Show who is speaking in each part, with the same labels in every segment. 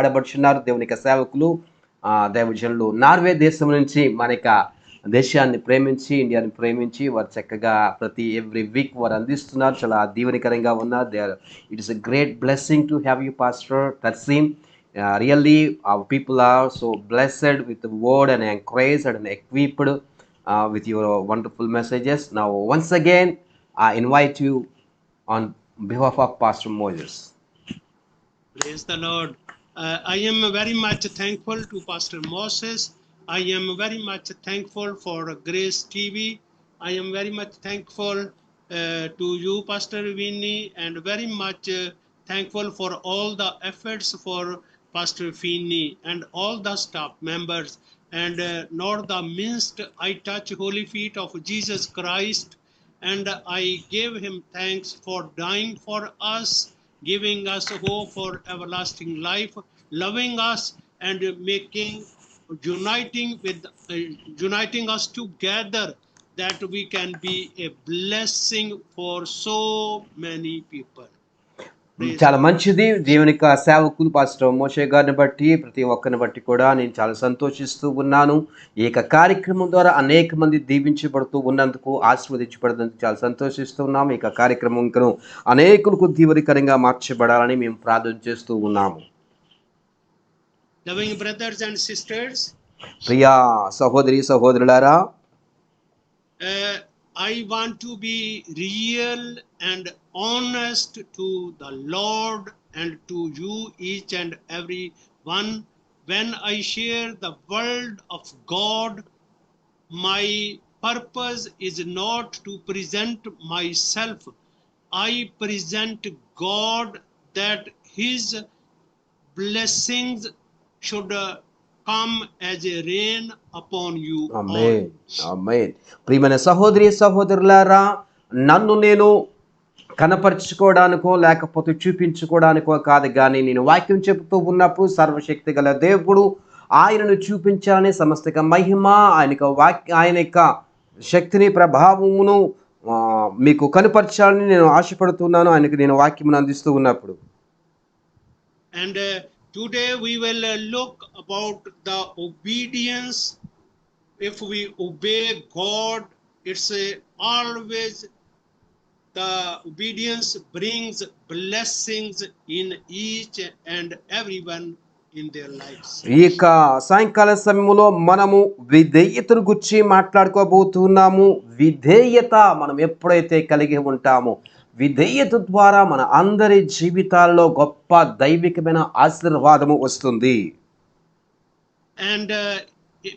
Speaker 1: ఆడబడుచున్నారు దేవుని యొక్క సేవకులు దైవజనులు నార్వే దేశం నుంచి మన యొక్క దేశాన్ని ప్రేమించి ఇండియాని ప్రేమించి వారు చక్కగా ప్రతి ఎవ్రీ వీక్ వారు అందిస్తున్నారు. చాలా దీవెనకరంగా ఉన్నారు. It is a great blessing to have you pastor Tarseem. Really our people are so blessed with the word and encouraged and equipped with your wonderful messages. Now once again I invite you on behalf of Pastor Moses.
Speaker 2: Praise the Lord. I am very much thankful to Pastor Moses. I am very much thankful for Grace TV. I am very much thankful to you, Pastor Vinny, and very much thankful for all the efforts for Pastor Vinny and all the staff members. And not the minst, I touch holy feet of Jesus Christ, and I give him thanks for dying for us, giving us hope for everlasting life, loving us and uniting us together, that we can be a blessing for so many people.
Speaker 1: చాలా మంచిది. దేవుని యొక్క సేవకులు pastor మోషే గారిని బట్టి ప్రతి ఒక్కరిని బట్టి కూడా నేను చాలా సంతోషిస్తూ ఉన్నాను. ఈ యొక్క కార్యక్రమం ద్వారా అనేక మంది దీవించబడుతూ ఉన్నందుకు, ఆశీర్వదించబడినందుకు చాలా సంతోషిస్తూ ఉన్నాము. ఈ యొక్క కార్యక్రమం ఇంకా అనేకులకు దీవెనకరంగా మార్చబడాలని మేము ప్రార్థన చేస్తూ ఉన్నాము.
Speaker 2: Loving brothers and sisters,
Speaker 1: Priya సహోదరి సహోదరులారా,
Speaker 2: I want to be real and honest to the Lord and to you, each and every one. When I share the word of God, my purpose is not to present myself. I present God, that his blessings should come as a rain upon you
Speaker 1: amen
Speaker 2: all.
Speaker 1: ఆమేన్. ప్రియమైన సహోదరి సహోదరులారా, నన్ను నేను కనపరుచుకోవడానికో లేకపోతే చూపించుకోవడానికో కాదు, కానీ నేను వాక్యం చెబుతూ ఉన్నప్పుడు సర్వశక్తి గల దేవుడు ఆయనను చూపించాలని, సమస్త మహిమ ఆయన యొక్క శక్తిని ప్రభావమును మీకు కనపరచాలని నేను ఆశపడుతున్నాను. ఆయనకు నేను వాక్యమును అందిస్తూ ఉన్నప్పుడు.
Speaker 2: And today we will look about the obedience. If we obey God, it's always the obedience brings blessings in each and everyone in their lives.
Speaker 1: ఈ యొక్క సాయంకాల సమయంలో మనము విధేయతను గురించి మాట్లాడుకోబోతున్నాము. విధేయత మనం ఎప్పుడైతే కలిగి ఉంటామో, విధేయత ద్వారా మన అందరి జీవితాల్లో గొప్ప దైవికమైన ఆశీర్వాదము వస్తుంది.
Speaker 2: And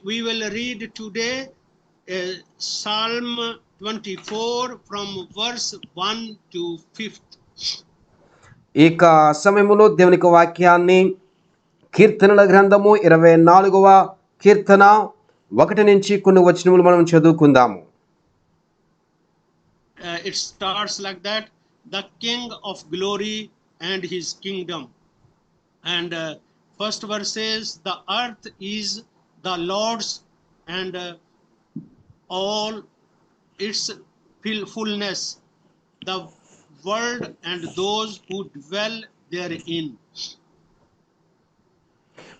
Speaker 2: we will read today Psalm 24 from verse 1 to 5.
Speaker 1: ఈ యొక్క సమయంలో దేవుని యొక్క వాక్యాన్ని కీర్తనల గ్రంథము 24వ కీర్తన 1 నుంచి కొన్ని వచనములు మనం చదువుకుందాము.
Speaker 2: It starts like that: the King of glory and his kingdom. And first verse says, the earth is the Lord's and all its fullness, the world and those who dwell therein.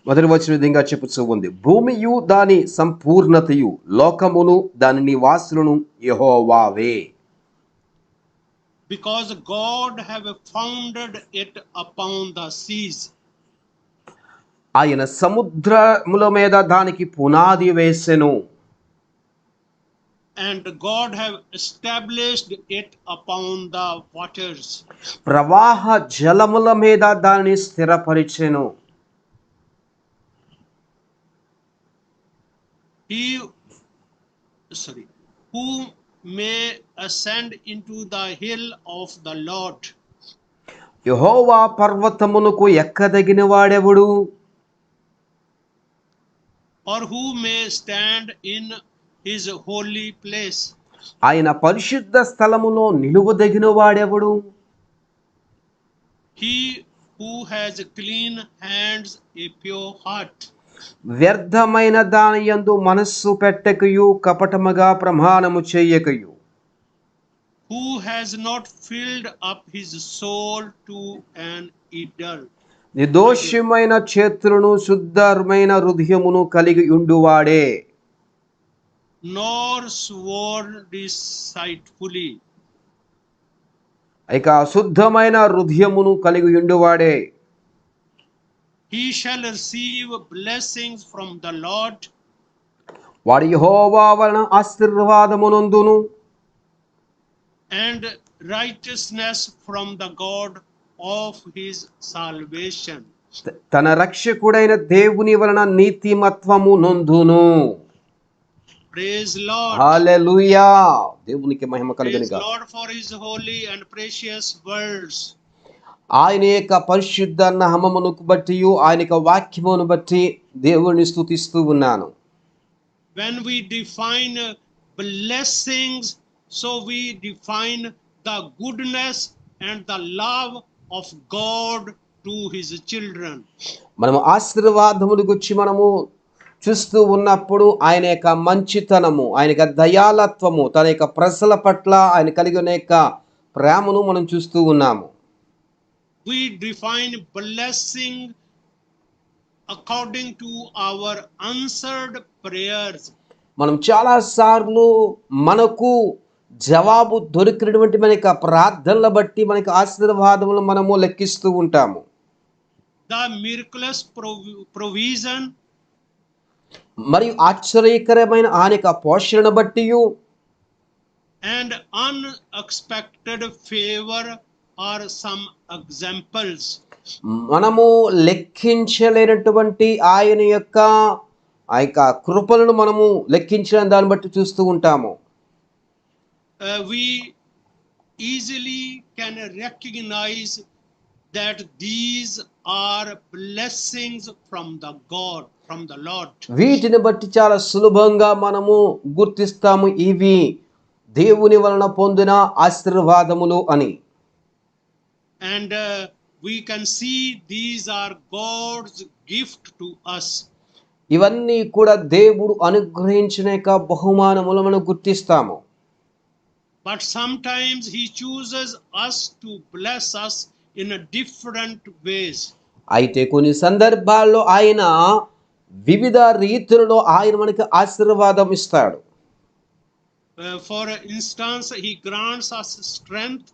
Speaker 1: మొదటి వచనం విధంగా చెప్పుచూ ఉంది: భూమియు దాని సంపూర్ణతయు, లోకమును దాని నివాసులను యెహోవావే.
Speaker 2: Because God have founded it upon the seas.
Speaker 1: ఆయన సముద్రముల మీద దానికి పునాది వేసెను.
Speaker 2: And God have established it upon the waters.
Speaker 1: ప్రవాహ జలముల మీద దానిని స్థిరపరిచెను.
Speaker 2: Who may ascend into the hill of the Lord?
Speaker 1: యెహోవా పర్వతమునకు ఎక్కదగిన వాడెవడు?
Speaker 2: Or who may stand in his holy place?
Speaker 1: ఆయన పరిశుద్ధ స్థలములో నిలువదగిన వాడెవడు?
Speaker 2: He who has clean hands, a pure heart.
Speaker 1: వ్యర్థమైన దాని యందు మనస్సు పెట్టకయు, కపటముగా ప్రమాణము చేయకయు.
Speaker 2: Who has not filled up his soul to an idol?
Speaker 1: నిర్దోషమైన చేతులను శుద్ధమైన హృదయమును కలిగి ఉండువాడే.
Speaker 2: nor swore deceitfully.
Speaker 1: ఇక శుద్ధమైన హృదయమును కలిగి ఉండువాడే.
Speaker 2: He shall receive blessings from the Lord,
Speaker 1: వాడు యెహోవా వలన ఆశీర్వాదమునందును
Speaker 2: and righteousness from the God of his salvation.
Speaker 1: తన రక్షకుడైన దేవుని వలన నీతిమత్వము నొందును.
Speaker 2: Praise Lord.
Speaker 1: హల్లెలూయా. దేవునికి మహిమ
Speaker 2: Praise
Speaker 1: కలుగునుగా.
Speaker 2: Lord for his holy and precious words.
Speaker 1: ఆయన యొక్క పరిశుద్ధ నామమును బట్టి ఆయన యొక్క వాక్యమును బట్టి దేవుని స్తుతిస్తూ ఉన్నాను.
Speaker 2: When we define blessings, so we define the goodness and the love of God to his children.
Speaker 1: మనము ఆశీర్వాదముల గురించి మనము చూస్తూ ఉన్నప్పుడు ఆయన యొక్క మంచితనము, ఆయన యొక్క దయాలత్వము, తన యొక్క ప్రజల పట్ల ఆయన కలిగి ఉన్న యొక్క ప్రేమను మనం చూస్తూ ఉన్నాము.
Speaker 2: We define blessing according to our answered prayers.
Speaker 1: మనం చాలా సార్లు మనకు జవాబు దొరికినటువంటి మన యొక్క ప్రార్థనల బట్టి మనకి ఆశీర్వాదములు మనము లెక్కిస్తూ ఉంటాము.
Speaker 2: The miraculous provision,
Speaker 1: మరియు ఆశ్చర్యకరమైన ఆయన యొక్క పోషణ బట్టి
Speaker 2: and unexpected favor are some examples.
Speaker 1: మనము లెక్కించలేనటువంటి ఆయన యొక్క ఆ యొక్క కృపలను మనము లెక్కించిన దాన్ని బట్టి చూస్తూ ఉంటాము.
Speaker 2: We easily can recognize that these are blessings from the God, from the Lord.
Speaker 1: వీటిని బట్టి చాలా సులభంగా మనము గుర్తిస్తాము ఇవి దేవుని వలన పొందిన ఆశీర్వాదములు అని.
Speaker 2: And we can see these are God's gift to us.
Speaker 1: ఇవన్నీ కూడా దేవుడు అనుగ్రహించిన యొక్క బహుమానములు మనం గుర్తిస్తాము.
Speaker 2: But sometimes he chooses us to bless us in a different ways.
Speaker 1: అయితే కొన్ని సందర్భాల్లో ఆయన వివిధ రీతులలో ఆయన మనకి ఆశీర్వాదం ఇస్తాడు.
Speaker 2: For instance, he grants us strength.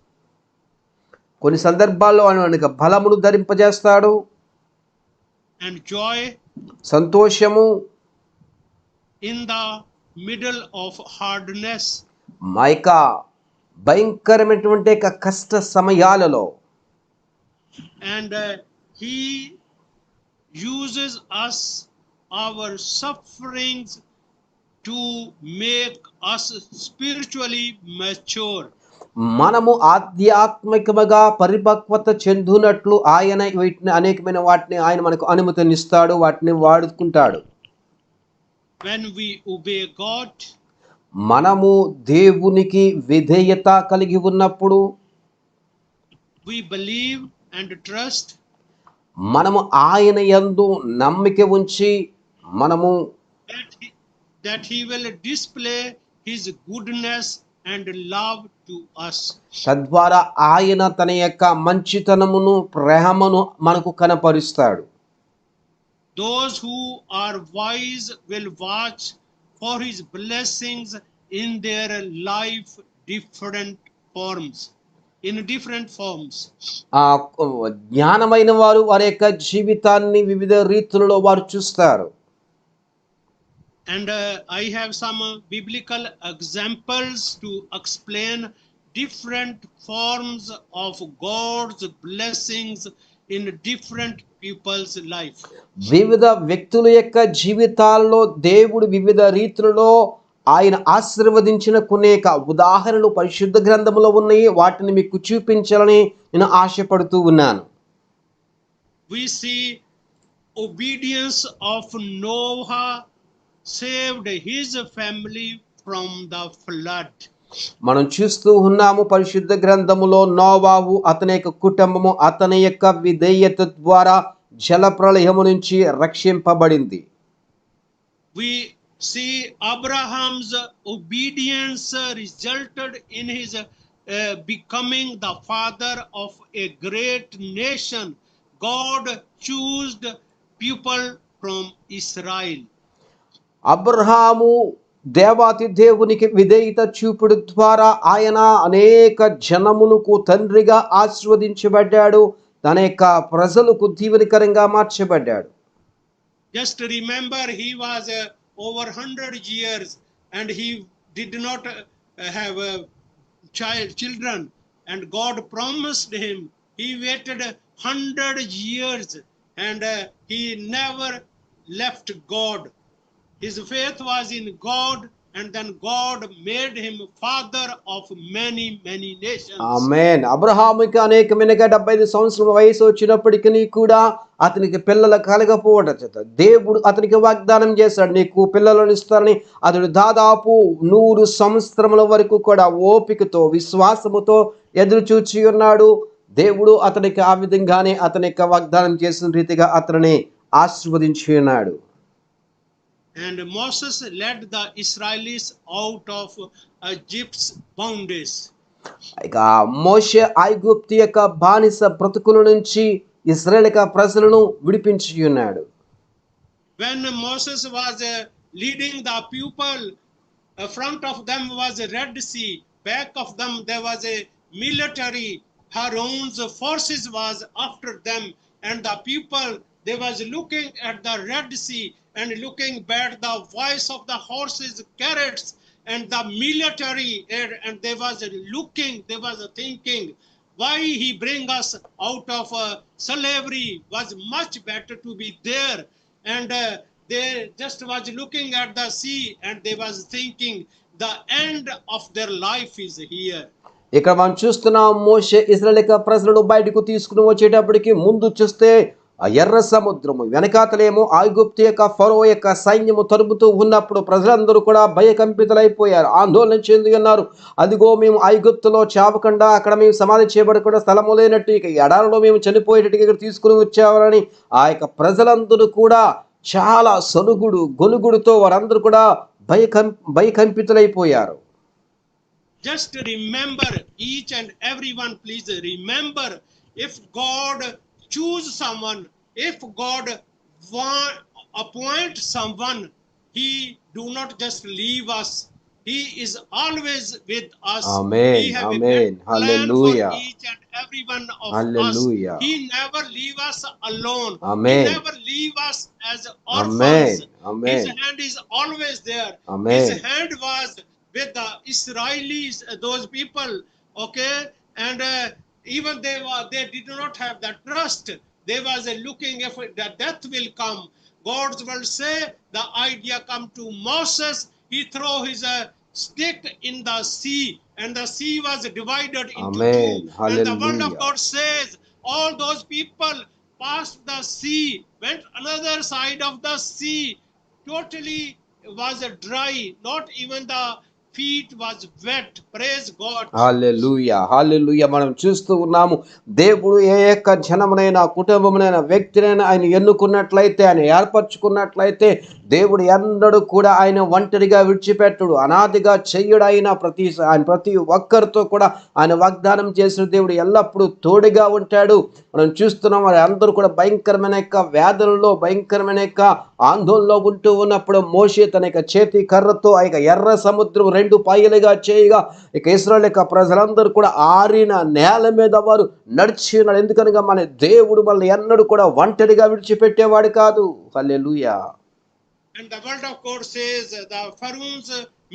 Speaker 1: కొన్ని సందర్భాల్లో ఆయన మనకి బలమును ధరింపజేస్తాడు,
Speaker 2: And joy
Speaker 1: సంతోషము
Speaker 2: in the middle of hardness.
Speaker 1: మా యొక్క భయంకరమైనటువంటి యొక్క కష్ట సమయాలలో.
Speaker 2: And he uses us, our sufferings, to make us spiritually mature.
Speaker 1: మనము ఆధ్యాత్మికముగా పరిపక్వత చెందునట్లు ఆయన వీటిని అనేకమైన వాటిని ఆయన మనకు అనుమతినిస్తాడు, వాటిని వాడుకుంటాడు.
Speaker 2: When we obey God,
Speaker 1: మనము దేవునికి విధేయత కలిగి ఉన్నప్పుడు,
Speaker 2: we believe and trust
Speaker 1: మనము ఆయన యందు నమ్మిక ఉంచి మనము
Speaker 2: that he will display his goodness and love to us.
Speaker 1: తద్వారా ఆయన తన యొక్క మంచితనమును ప్రేమను మనకు కనపరుస్తాడు.
Speaker 2: Those who are wise will watch for his blessings in their life different forms, in different forms.
Speaker 1: ఆ జ్ఞానమైన వారు వారి యొక్క జీవితాన్ని వివిధ రీతులలో వారు చూస్తారు.
Speaker 2: And I have some biblical examples to explain different forms of God's blessings in different people's life.
Speaker 1: వివిధ వ్యక్తుల యొక్క జీవితాల్లో దేవుడు వివిధ రీతులలో ఆయన ఆశీర్వదించిన కొన్ని ఉదాహరణలు పరిశుద్ధ గ్రంథంలో ఉన్నాయి. వాటిని మీకు చూపించాలని నేను ఆశపడుతూ ఉన్నాను.
Speaker 2: We see obedience of Noah saved his family from the flood.
Speaker 1: మనం చూస్తూ ఉన్నాము పరిశుద్ధ గ్రంథములో నోవాహు అతని యొక్క కుటుంబము అతని యొక్క విధేయత ద్వారా జల ప్రళయము నుంచి రక్షింపబడింది.
Speaker 2: We see Abraham's obedience resulted in his becoming the father of a great nation. God chose people from Israel.
Speaker 1: Abraham దేవాతి దేవునికి విధేయత చూపుడు ద్వారా ఆయన అనేక జనములకు తండ్రిగా ఆశీర్వదించబడ్డాడు. తన యొక్క ప్రజలకు దీవెనకరంగా మార్చబడ్డాడు.
Speaker 2: Just remember, he was over 100 years and he did not have children, and God promised him. He waited 100 years and he never left God. His faith was in God, and then God made him father of many nations.
Speaker 1: ఆమేన్. అబ్రహాముకి అనేకమైనగా 75 సంవత్సరాల వయసు వచ్చినప్పటికీ కూడా అతనికి పిల్లలు కలగకపోవడం చేత దేవుడు అతనికి వాగ్దానం చేశాడు, నీకు పిల్లలను ఇస్తానని. అతడు దాదాపు 100 సంవత్సరముల వరకు కూడా ఓపికతో విశ్వాసముతో ఎదురు చూచి ఉన్నాడు. దేవుడు అతనికి ఆ విధంగానే అతని యొక్క వాగ్దానం చేసిన రీతిగా అతనిని ఆశీర్వదించి ఉన్నాడు.
Speaker 2: And Moses led the Israelites out of Egypt's boundaries.
Speaker 1: ఇక మోషే ఐగుప్తు యొక్క బానిస బ్రతుకుల నుంచి ఇశ్రాయేలు ప్రజలను విడిపించి ఉన్నాడు.
Speaker 2: When Moses was leading the people, front of them was a Red Sea, back of them there was a military. Pharaoh's forces was after them, and the people, they was looking at the Red Sea and looking back the voice of the horses, chariots, and the military, and they was looking, they was thinking, why he bring us out of slavery, was much better to be there. And they just was looking at the sea and they was thinking the end of their life is here.
Speaker 1: ఇక్కడ మనం చూస్తున్నాం, మోషే ఇశ్రాయేలు ప్రజలను బయటకు తీసుకుని వచ్చేటప్పటికి ముందు చూస్తే ఆ ఎర్ర సముద్రము, వెనకాతలేమో ఐగుప్తు యొక్క ఫరో యొక్క సైన్యము తరుముతూ ఉన్నప్పుడు ప్రజలందరూ కూడా భయకంపితులైపోయారు, ఆందోళన చెంది ఉన్నారు. అదిగో మేము ఐగుప్తులో చావకుండా, అక్కడ మేము సమాధి చేయబడకుండా స్థలము లేనట్టు, ఇక ఎడారిలో మేము చనిపోయేటట్టుగా ఇక్కడ తీసుకుని వచ్చామని ఆ యొక్క ప్రజలందరూ కూడా చాలా సనుగుడు గొనుగుడుతో వారందరూ కూడా భయకంపితులైపోయారు.
Speaker 2: Just remember, each and everyone, please remember, if God choose someone, if God appoint someone, he do not just leave us. He is always with us.
Speaker 1: Amen.
Speaker 2: He have
Speaker 1: Amen.
Speaker 2: a plan
Speaker 1: Hallelujah.
Speaker 2: for each and every one of
Speaker 1: Hallelujah.
Speaker 2: us. He never leave us alone.
Speaker 1: Amen.
Speaker 2: He never leave us as orphans.
Speaker 1: Amen. Amen.
Speaker 2: His hand is always there.
Speaker 1: Amen.
Speaker 2: His hand was with the Israelis, those people, okay, and even they did not have that trust. They was looking if the death will come. God's will say the idea come to Moses. He throw his stick in the sea, and the sea was divided into
Speaker 1: Amen.
Speaker 2: two. And the word of
Speaker 1: Hallelujah.
Speaker 2: God says all those people passed the sea, went another side of the sea, totally was dry, not even the feet was wet. Praise God.
Speaker 1: హల్లెలూయా, హల్లెలూయా. మనం చూస్తూ ఉన్నాము, దేవుడు ఏ యొక్క జనమునైనా కుటుంబమునైనా వ్యక్తినైనా ఆయన ఎన్నుకున్నట్లయితే, ఆయన ఏర్పరచుకున్నట్లయితే దేవుడు ఎన్నడూ కూడా ఆయన ఒంటరిగా విడిచిపెట్టడు. అనాదిగా చెయ్యడు. ఆయన ప్రతి ఒక్కరితో కూడా ఆయన వాగ్దానం చేసిన దేవుడు ఎల్లప్పుడూ తోడుగా ఉంటాడు. మనం చూస్తున్నాం, వారి అందరూ కూడా భయంకరమైన యొక్క వ్యాధులలో, భయంకరమైన యొక్క ఆందోళనలో ఉంటూ ఉన్నప్పుడు మోషే తన యొక్క చేతి కర్రతో ఆ యొక్క ఎర్ర సముద్రం 2 పాయలుగా చేయగా ఇక ఇశ్రాయేలు యొక్క ప్రజలందరూ కూడా ఆరిన నేల మీద వారు నడిచి ఉన్నారు. ఎందుకనగా మన దేవుడు మనల్ని ఎన్నడూ కూడా ఒంటరిగా విడిచిపెట్టేవాడు కాదు. హల్లెలూయా.
Speaker 2: And the word of God says the Pharaoh's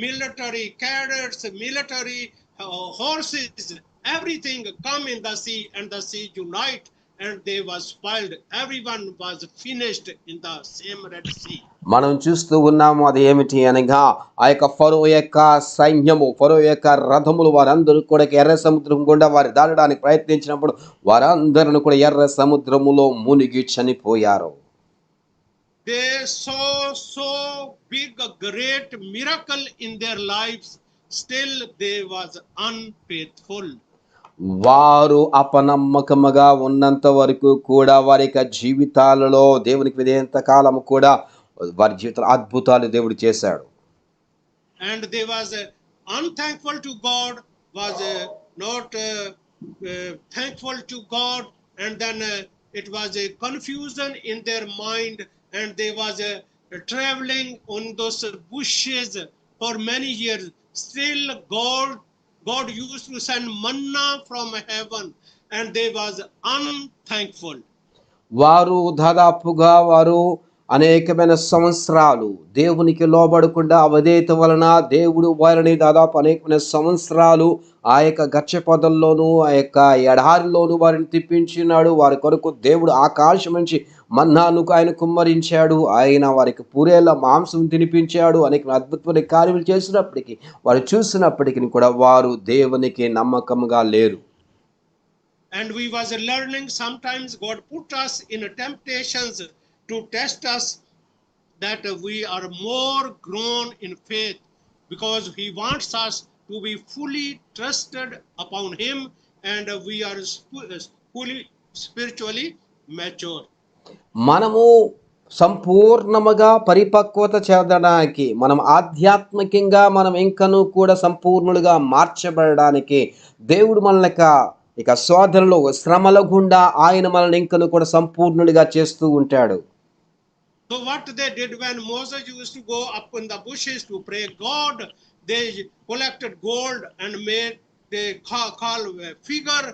Speaker 2: military cadets, military horses, everything come in the sea, and the sea unite, and they was spoiled. Everyone was finished in the same Red Sea.
Speaker 1: మనం చూస్తూ ఉన్నాము, అది ఏమిటి అనగా ఆ యొక్క ఫరో యొక్క సైన్యము, ఫరో యొక్క రథములు వారందరూ కూడా ఎర్ర సముద్రం గుండా వారు దాటడానికి ప్రయత్నించినప్పుడు వారందరూ కూడా ఎర్ర సముద్రములో మునిగి చనిపోయారు.
Speaker 2: They saw so big a great miracle in their lives, still they was unfaithful.
Speaker 1: వారు అపనమ్మకముగా ఉన్నంత వరకు కూడా వారి యొక్క జీవితాలలో దేవునికి విధేయంత కాలము కూడా వారి జీవితంలో అద్భుతాలు దేవుడు చేశాడు.
Speaker 2: And they was unthankful to God, was not thankful to God, and then it was a confusion in their mind, and they was traveling on those bushes for many years. Still, God used to send manna from heaven, and they was unthankful.
Speaker 1: వారు దాదాపుగా అనేకమైన సంవత్సరాలు దేవునికి లోబడకుండా అవధేయత వలన దేవుడు వారిని దాదాపు అనేకమైన సంవత్సరాలు ఆ యొక్క గచ్చ పొదల్లోనూ ఆ యొక్క ఎడారిలోనూ వారిని తిప్పించినాడు. వారి కొరకు దేవుడు ఆకాశం నుంచి మన్నాను ఆయన కుమ్మరించాడు. ఆయన వారికి పూరేళ్ళ మాంసం తినిపించాడు. అనేక అద్భుతమైన కార్యములు చేసినప్పటికీ వారు చూసినప్పటికీ కూడా వారు దేవునికి నమ్మకంగా లేరు.
Speaker 2: And we was learning sometimes God put us in temptations to test us, that we are more grown in faith, because he wants us to be fully trusted upon him, and we are fully spiritually mature.
Speaker 1: మనము సంపూర్ణముగా పరిపక్వత చెందడానికి, మనం ఆధ్యాత్మికంగా మనం ఇంకనూ కూడా సంపూర్ణులుగా మార్చబడడానికి దేవుడు మనల్ని ఇక శోధనలో శ్రమల గుండా ఆయన మనల్ని ఇంకను కూడా సంపూర్ణులుగా చేస్తూ ఉంటాడు.
Speaker 2: So what they did when Moses used to go up in the bushes to pray God, they collected gold and made they call a figure,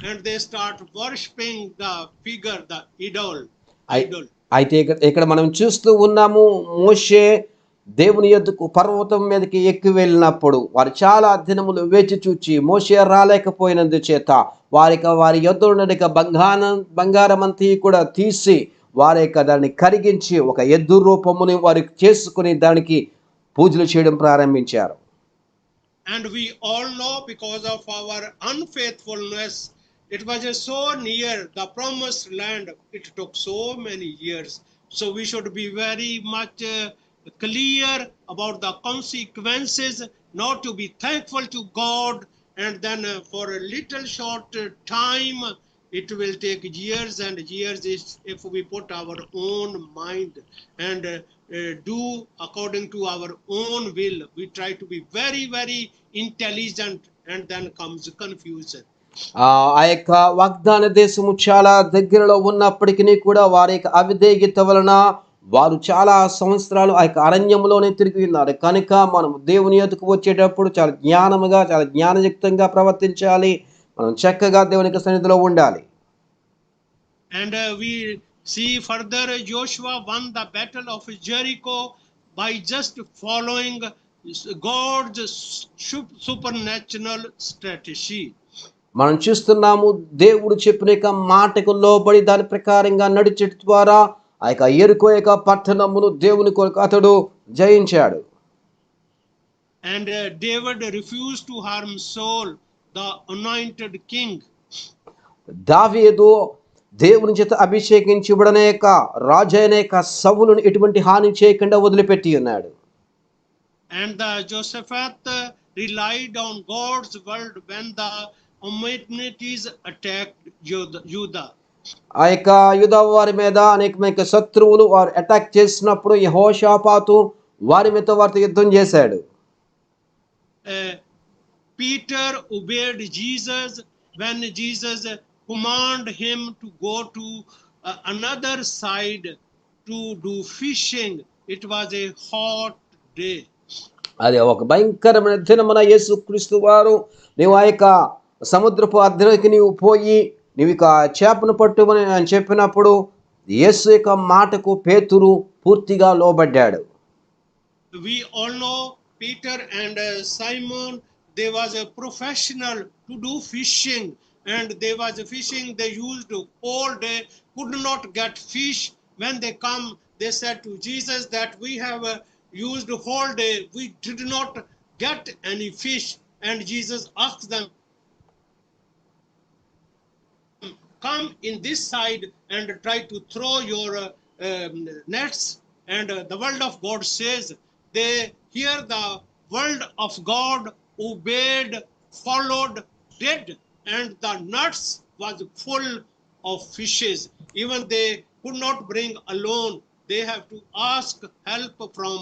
Speaker 2: and they start worshipping the figure, the idol.
Speaker 1: అయితే ఇక్కడ మనం చూస్తూ ఉన్నాము, మోషే దేవుని యొద్దకు పర్వతం మీదకి ఎక్కి వెళ్ళినప్పుడు వారు చాలా దినములు వేచి చూచి మోషే రాలేకపోయినందు చేత వారి యొద్ద ఉన్న బంగారమంతా కూడా తీసి వారి దాన్ని కరిగించి ఒక ఎద్దు రూపముని వారికి చేసుకుని దానికి పూజలు చేయడం ప్రారంభించారు.
Speaker 2: And we all know, because of our unfaithfulness, it was so near the promised land, it took so many years. So we should be very much clear about the consequences, not to be thankful to God, and then for a little short time, it will take years and years if we put our own mind and do according to our own will. We try to be very, very intelligent, and then comes confusion.
Speaker 1: ఆ యొక్క వాగ్దాన దేశము చాలా దగ్గరలో ఉన్నప్పటికీ కూడా వారి యొక్క అవిధేయత వలన వారు చాలా సంవత్సరాలు ఆ యొక్క అరణ్యంలోనే తిరిగి ఉన్నారు. కనుక మనం దేవుని యొద్దకు వచ్చేటప్పుడు చాలా జ్ఞానముగా, చాలా జ్ఞానయుక్తంగా ప్రవర్తించాలి. మనం చక్కగా దేవుని సన్నిధిలో ఉండాలి.
Speaker 2: And we see further, Joshua won the battle of Jericho by just following God's supernatural strategy.
Speaker 1: మనం చూస్తున్నాము, దేవుడు చెప్పిన మాటకు లోబడి దాని ప్రకారంగా నడిచే ద్వారా ఆ యొక్క యెరికో యొక్క పట్టణమును దేవుని కొరకు అతడు జయించాడు.
Speaker 2: And David refused to harm Saul, the anointed king.
Speaker 1: దావీదు దేవుని చేత అభిషేకించబడిన యొక్క రాజు అయిన యొక్క సౌలును ఎటువంటి హాని చేయకుండా వదిలిపెట్టి ఉన్నాడు.
Speaker 2: And the Jehoshaphat relied on God's word when the Ammonites attacked Judah.
Speaker 1: ఆ యొక్క యూదా వారి మీద అనేకమైన శత్రువులు వారు అటాక్ చేసినప్పుడు యెహోషాపాతు వారి మీద వారితో యుద్ధం చేశాడు.
Speaker 2: Peter obeyed Jesus when Jesus commanded him to go to another side to do fishing. It was a hot day.
Speaker 1: అది ఒక భయంకరమైన దినమున యేసుక్రీస్తు వారు నీవు ఆ యొక్క సముద్రపు అద్దరికి నీవు పోయి నీవు ఇక చేపను పట్టుమని అని చెప్పినప్పుడు యేసు యొక్క మాటకు పేతురు పూర్తిగా లోబడ్డాడు.
Speaker 2: We all know Peter and Simon, they was a professional to do fishing, and they was fishing, they used all day, could not get fish. When they come, they said to Jesus that we have used whole day, we did not get any fish. And Jesus asked them, come in this side and try to throw your nets. And the word of God says, they hear the word of God, obeyed, followed, did, and the nets was full of fishes. Even they could not bring alone, they have to ask help from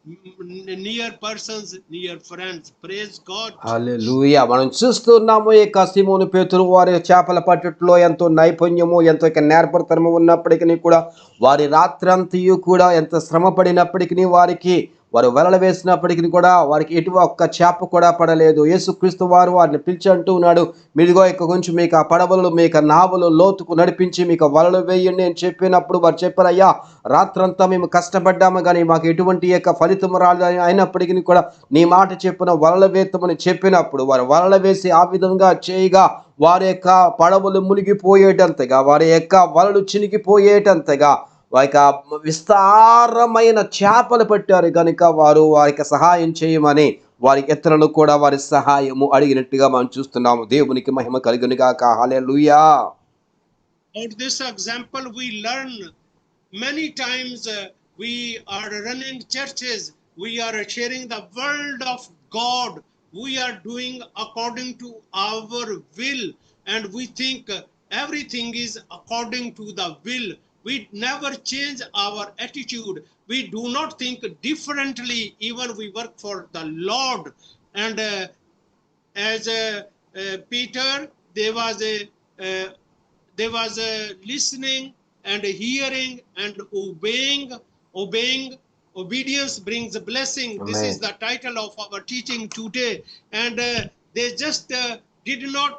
Speaker 2: near persons, near friends. Praise God.
Speaker 1: హల్లెలూయా. మనం చూస్తున్నాము ఈ యొక్క సీమోను పేతురు వారి చేపల పట్టుట్లో ఎంతో నైపుణ్యము, ఎంతో నేర్పరితనము ఉన్నప్పటికీ కూడా వారి రాత్రంతయు కూడా ఎంత శ్రమ పడినప్పటికీ వారు వలలు వేసినప్పటికీ కూడా వారికి ఒక్క చేప కూడా పడలేదు. యేసుక్రీస్తు వారు వారిని పిలిచి అంటూ ఉన్నాడు, మీదిగో ఇక కొంచెం మీకు ఆ పడవలు మీకు నావలు లోతుకు నడిపించి మీకు వలలు వేయండి అని చెప్పినప్పుడు వారు చెప్పారు, అయ్యా రాత్రంతా మేము కష్టపడ్డాము కానీ మాకు ఎటువంటి యొక్క ఫలితం రాలేదు, అయినప్పటికీ కూడా నీ మాట చెప్పున వలలు వేత్తమని చెప్పినప్పుడు వారు వలలు వేసి ఆ విధంగా చేయగా వారి యొక్క పడవలు మునిగిపోయేటంతగా, వారి యొక్క వలలు చినిగిపోయేటంతగా వారి విస్తారమైన చేపలు పట్టారు కనుక వారికి సహాయం చేయమని వారి ఇతరులు కూడా వారి సహాయము అడిగినట్టుగా మనం చూస్తున్నాము. దేవునికి మహిమ కలుగును గాక. హల్లెలూయా.
Speaker 2: Out this example we learn many times we are running churches, we are sharing the word of God, we are doing according to our will, and we think everything is according to the will. We never change our attitude. We do not think differently, even we work for the Lord. And as Peter, there was a listening and hearing and obeying. Obedience brings a blessing.
Speaker 1: Amen.
Speaker 2: This is the title of our teaching today. And they just did not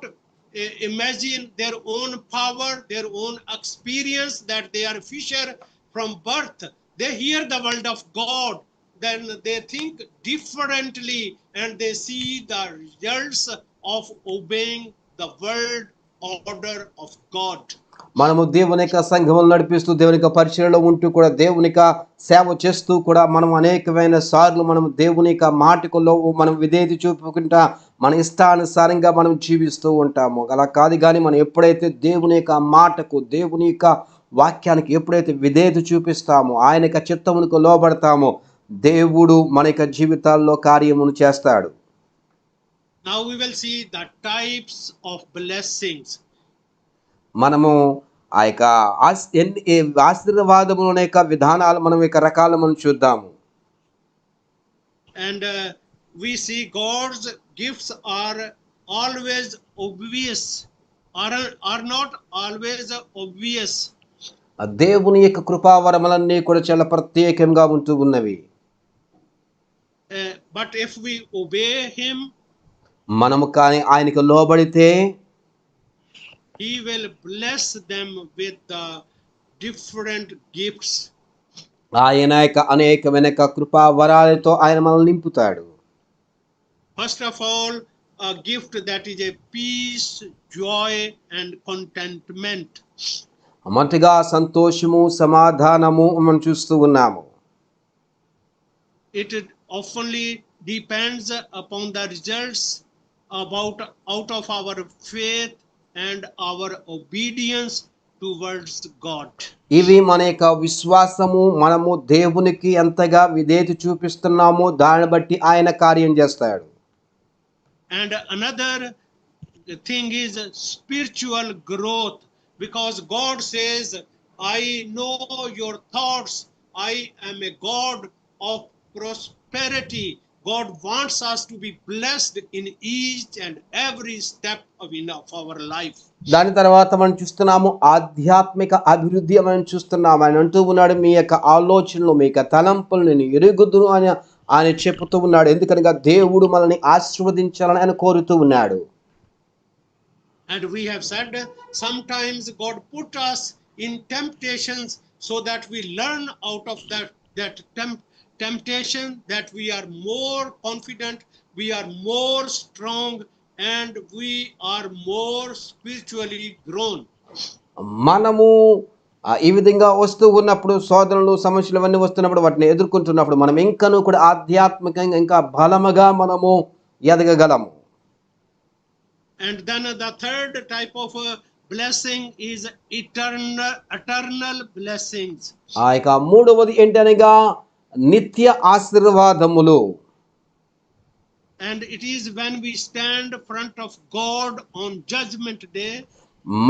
Speaker 2: imagine their own power, their own experience, that they are fisher from birth. They hear the word of God, then they think differently and they see the results of obeying the word order of God.
Speaker 1: మనము దేవుని యొక్క సంఘములు నడిపిస్తూ దేవుని యొక్క పరిచర్యలో ఉంటూ కూడా దేవుని యొక్క సేవ చేస్తూ కూడా మనం అనేకమైన సార్లు మనం దేవుని యొక్క మాటకులో మనం విధేయత చూపుకుంటా మన ఇష్టానుసారంగా మనం జీవిస్తూ ఉంటాము. అలా కాదు కానీ మనం ఎప్పుడైతే దేవుని యొక్క మాటకు దేవుని యొక్క వాక్యానికి ఎప్పుడైతే విధేయత చూపిస్తామో ఆయన యొక్క చిత్తమునకు లోబడతామో దేవుడు మన యొక్క జీవితాల్లో కార్యమును చేస్తాడు.
Speaker 2: Now we will see the types of blessings.
Speaker 1: మనము ఆ యొక్క ఆశీర్వాదముల యొక్క విధానాలు మనం యొక్క రకాలు మనం చూద్దాము.
Speaker 2: And we see God's gifts are always obvious, are not always obvious.
Speaker 1: దేవుని యొక్క కృపావరములన్నీ కూడా చాలా ప్రత్యేకంగా ఉంటూ ఉన్నవి.
Speaker 2: But if we obey him,
Speaker 1: మనము కానీ ఆయనకు లోబడితే
Speaker 2: he will bless them with the different gifts.
Speaker 1: ఆయన యొక్క అనేకమైన కృపా వరాలతో ఆయన మనల్ని నింపుతాడు.
Speaker 2: First of all, a gift that is a peace, joy and contentment.
Speaker 1: మొదటిగా సంతోషము సమాధానము మనం చూస్తూ ఉన్నాము.
Speaker 2: It oftenly depends upon the results out of our faith and our obedience towards God.
Speaker 1: ఇవి మన యొక్క విశ్వాసము, మనము దేవునికి ఎంతగా విధేయత చూపిస్తున్నామో దాన్ని బట్టి ఆయన కార్యం చేస్తాడు.
Speaker 2: And another thing is spiritual growth, because God says, I know your thoughts, I am a God of prosperity. God wants us to be blessed in each and every step of our life.
Speaker 1: దాని తర్వాత మనం చూస్తున్నాము ఆధ్యాత్మిక అభివృద్ధి మనం చూస్తున్నాము. ఆయన అంటూ ఉన్నాడు, మీ యొక్క ఆలోచనలు మీ యొక్క తలంపులు నేను ఎరుగుదును అని ఆయన చెప్తూ ఉన్నాడు. ఎందుకనగా దేవుడు మనల్ని ఆశీర్వదించాలని ఆయన కోరుతూ ఉన్నాడు.
Speaker 2: And we have said sometimes God put us in temptations so that we learn out of that temptation, that we are more confident, we are more strong, and we are more spiritually grown.
Speaker 1: మనము ఈ విధంగా వస్తూ ఉన్నప్పుడు శోధనలు సమస్యలు అవన్నీ వస్తున్నప్పుడు వాటిని ఎదుర్కొంటున్నప్పుడు మనం ఇంకనూ కూడా ఆధ్యాత్మికంగా ఇంకా బలముగా మనము ఎదగగలము.
Speaker 2: And then the third type of blessing is eternal blessings.
Speaker 1: ఆ యొక్క మూడవది ఏంటనగా నిత్య ఆశీర్వాదములు.
Speaker 2: And it is when we stand front of God on judgment day,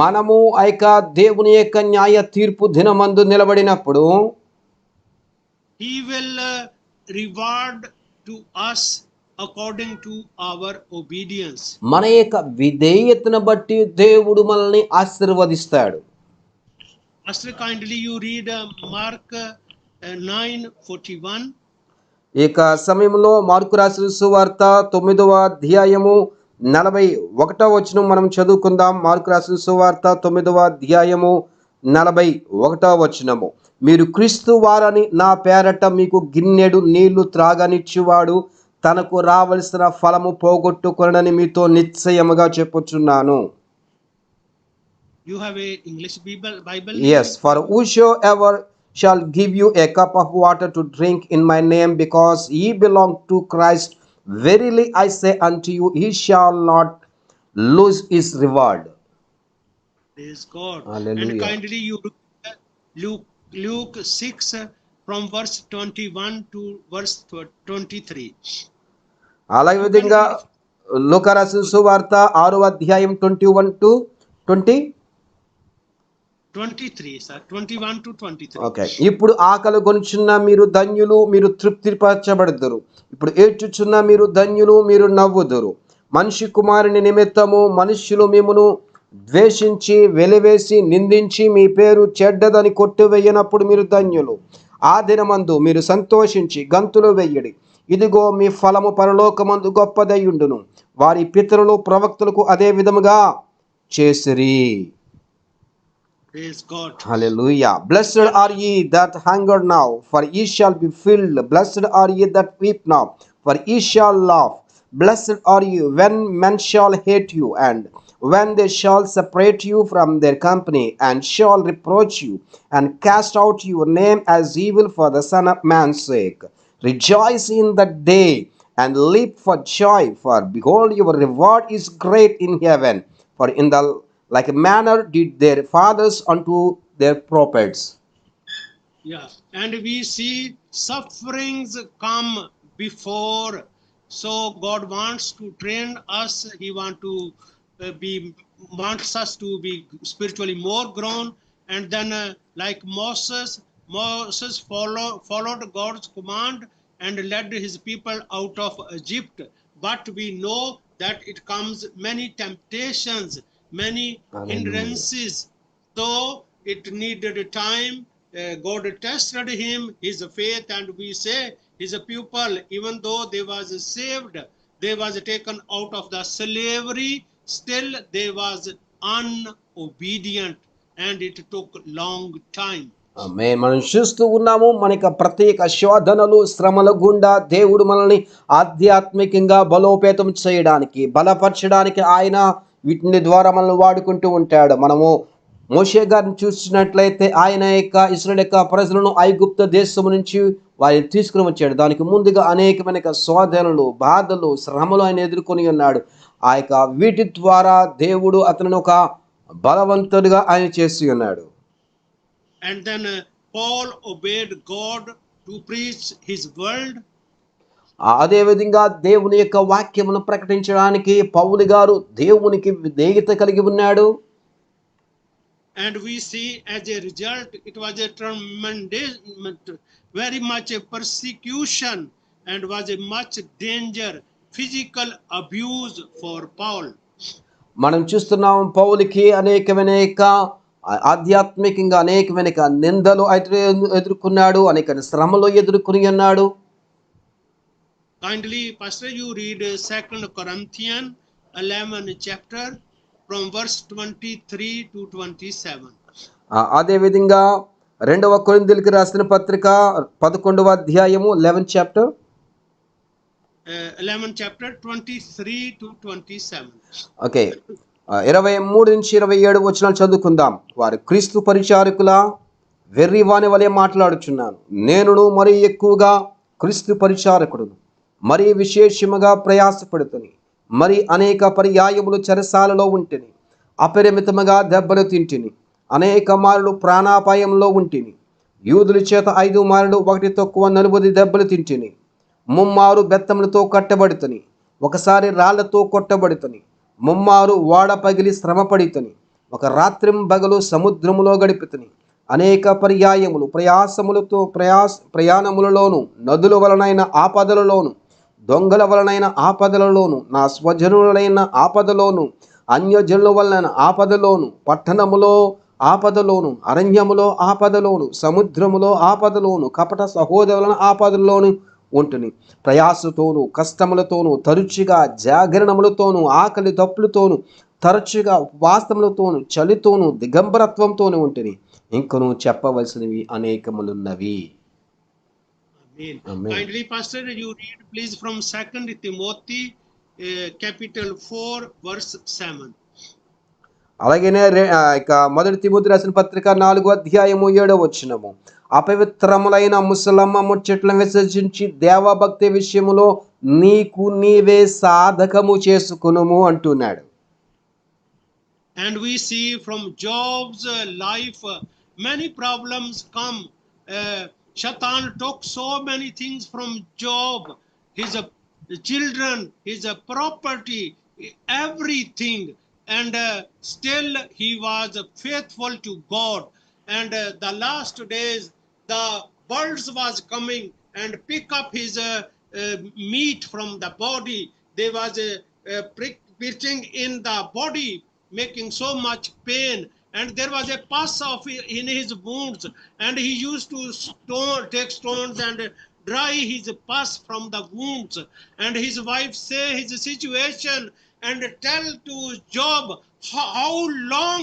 Speaker 1: మనము ఆ యొక్క దేవుని యొక్క న్యాయ తీర్పు దినమందు నిలబడినప్పుడు
Speaker 2: he will reward to us according to our obedience.
Speaker 1: మన యొక్క విధేయతను బట్టి దేవుడు మనల్ని ఆశీర్వదిస్తాడు.
Speaker 2: Pastor, kindly you read Mark 9:41.
Speaker 1: ఈ యొక్క సమయంలో మార్కు రాసిన సువార్త 9వ అధ్యాయము 41వ వచనం మనం చదువుకుందాం. మార్కు రాసిన సువార్త 9వ అధ్యాయము 41వ వచనము. మీరు క్రీస్తు వారని నా పేరట మీకు గిన్నెడు నీళ్లు త్రాగనిచ్చువాడు తనకు రావలసిన ఫలము పోగొట్టుకొనని మీతో నిశ్చయముగా చెప్పుచున్నాను.
Speaker 2: You have a English Bible?
Speaker 1: Yes, for whosoever shall give you a cup of water to drink in my name, because ye belong to Christ, verily I say unto you, he shall not lose his reward.
Speaker 2: Praise God.
Speaker 1: Hallelujah.
Speaker 2: And kindly you look Luke 6 from verse 21 to verse 23.
Speaker 1: అలాగే విధంగా లూకా రాసిన సువార్త 6వ అధ్యాయం 21 to
Speaker 2: 23, sir. 21 to 23.
Speaker 1: Okay. ఇప్పుడు ఆకలి కొనుచున్న మీరు ధన్యులు, మీరు తృప్తిపరచబడుదురు. ఇప్పుడు ఏడ్చుచున్న మీరు ధన్యులు, మీరు నవ్వుదురు. మనిషి కుమారుని నిమిత్తము మనుష్యులు మిమ్మును ద్వేషించి వెలివేసి నిందించి మీ పేరు చెడ్డదని కొట్టివేయనప్పుడు మీరు ధన్యులు. ఆ దినమందు మీరు సంతోషించి గంతులు వెయ్యడి. ఇదిగో మీ ఫలము పరలోకమందు గొప్పదయ్యుండును. వారి పితరులు ప్రవక్తలకు అదే విధముగా చేసిరి.
Speaker 2: Praise God.
Speaker 1: Hallelujah. Blessed are ye that hunger now, for ye shall be filled. Blessed are ye that weep now, for ye shall laugh. Blessed are you when men shall hate you, and when they shall separate you from their company, and shall reproach you, and cast out your name as evil for the Son of Man's sake. Rejoice in that day, and leap for joy, for behold, your reward is great in heaven. For in the like manner did their fathers unto their prophets.
Speaker 2: Yeah. And we see sufferings come before. So God wants to train us. He wants us to be spiritually more grown. And then like Moses followed God's command and led his people out of Egypt. But we know that it comes many temptations, many
Speaker 1: Hallelujah.
Speaker 2: hindrances. So it needed time. God tested him, his faith, and we say his pupil, even though they was saved, they was taken out of the slavery, still they was unobedient, and it took long time.
Speaker 1: మనం చూస్తూ ఉన్నాము. మనకి ప్రత్యేక శోధనలు శ్రమల గుండా దేవుడు మనల్ని ఆధ్యాత్మికంగా బలోపేతం చేయడానికి బలపరచడానికి ఆయన వీటిని ద్వారా మనల్ని వాడుకుంటూ ఉంటాడు. మనము మోషే గారిని చూసినట్లయితే ఆయన యొక్క ఇశ్రాయేలు యొక్క ప్రజలను ఐగుప్తు దేశం నుంచి వారిని తీసుకుని వచ్చాడు. దానికి ముందుగా అనేకమైన శోధనలు బాధలు శ్రమలు ఆయన ఎదుర్కొని ఉన్నాడు. ఆ యొక్క వీటి ద్వారా దేవుడు అతను ఒక బలవంతుడిగా ఆయన చేసి ఉన్నాడు.
Speaker 2: And then Paul obeyed God to preach his word.
Speaker 1: అదే విధంగా దేవుని యొక్క వాక్యమును ప్రకటించడానికి పౌలు గారు దేవునికి విధేయత కలిగి ఉన్నాడు.
Speaker 2: And we see as a result, it was a tremendous, very much a persecution, and was a much danger, physical abuse for Paul.
Speaker 1: మనం చూస్తున్నాం పౌలుకి అనేకమైన ఆధ్యాత్మికంగా అనేకమైన నిందలు అయితే ఎదుర్కొన్నాడు, అనేక శ్రమలు ఎదుర్కొని ఉన్నాడు.
Speaker 2: Kindly, Pastor, you read 2 Corinthians 11 chapter from verse 23 to 27.
Speaker 1: అదే విధంగా 2వ కొరింథీయులకు రాసిన పత్రిక 11వ అధ్యాయము 11 చాప్టర్
Speaker 2: 11 chapter 23 to 27.
Speaker 1: ఓకే. 23 నుంచి 27 వచనాలు చదువుకుందాం. వారు క్రీస్తు పరిచారకుల వెర్రివాని వలె మాట్లాడుచున్నాను. నేనును మరీ ఎక్కువగా క్రీస్తు పరిచారకుడును, మరీ విశేషముగా ప్రయాసపడుతుని, మరి అనేక పర్యాయములు చెరసాలలో ఉంటిని, అపరిమితముగా దెబ్బలు తింటిని, అనేక మారులు ప్రాణాపాయంలో ఉంటిని, యూదుల చేత 5 మారులు 1 తక్కువ 40 దెబ్బలు తింటిని, 3 మారు బెత్తములతో కట్టబడుతుని, ఒకసారి రాళ్లతో కొట్టబడుతుని, 3 మారు ఓడ పగిలి శ్రమపడితుని, ఒక రాత్రిం బగలు సముద్రములో గడిపితుని, అనేక పర్యాయములు ప్రయాణములలోను, నదుల వలనైన ఆపదలలోను, దొంగల వలనైన ఆపదలలోను, నా స్వజనులైన ఆపదలోను, అన్యజనుల వలన ఆపదలోను, పట్టణములో ఆపదలోను, అరణ్యములో ఆపదలోను, సముద్రములో ఆపదలోను, కపట సహోదరుల ఆపదలోను ఉంటుని. ప్రయాసతోను, కష్టములతోను, తరచుగా జాగరణములతోను, ఆకలి దప్పులతోను, తరచుగా ఉపవాసములతోను, చలితోను, దిగంబరత్వంతోను ఉంటుంది. ఇంకను చెప్పవలసినవి అనేకములున్నవి.
Speaker 2: Amen.
Speaker 1: Amen.
Speaker 2: Kindly, Pastor, you read please from 2 Timothy capital 4 verse 7.
Speaker 1: అలాగనే ఇక మొదటి తిమోతి రాసిన పత్రిక 4వ అధ్యాయము 7వ వచనము, అపవిత్రములైన ముసలమ్మ ముచ్చట్లను విసర్జించి దేవభక్తి విషయములో నీకు నీవే సాధకము చేసుకునుము అంటున్నాడు.
Speaker 2: And we see from Job's life, many problems come. Shaitan took so many things from Job, his children, his property, everything. And still he was faithful to God. And the last days, the birds was coming and pick up his meat from the body. They was pitching in the body, making so much pain, and there was a pus in his wounds, and he used to take stones and dry his pus from the wounds. And his wife say his situation and tell to Job, how long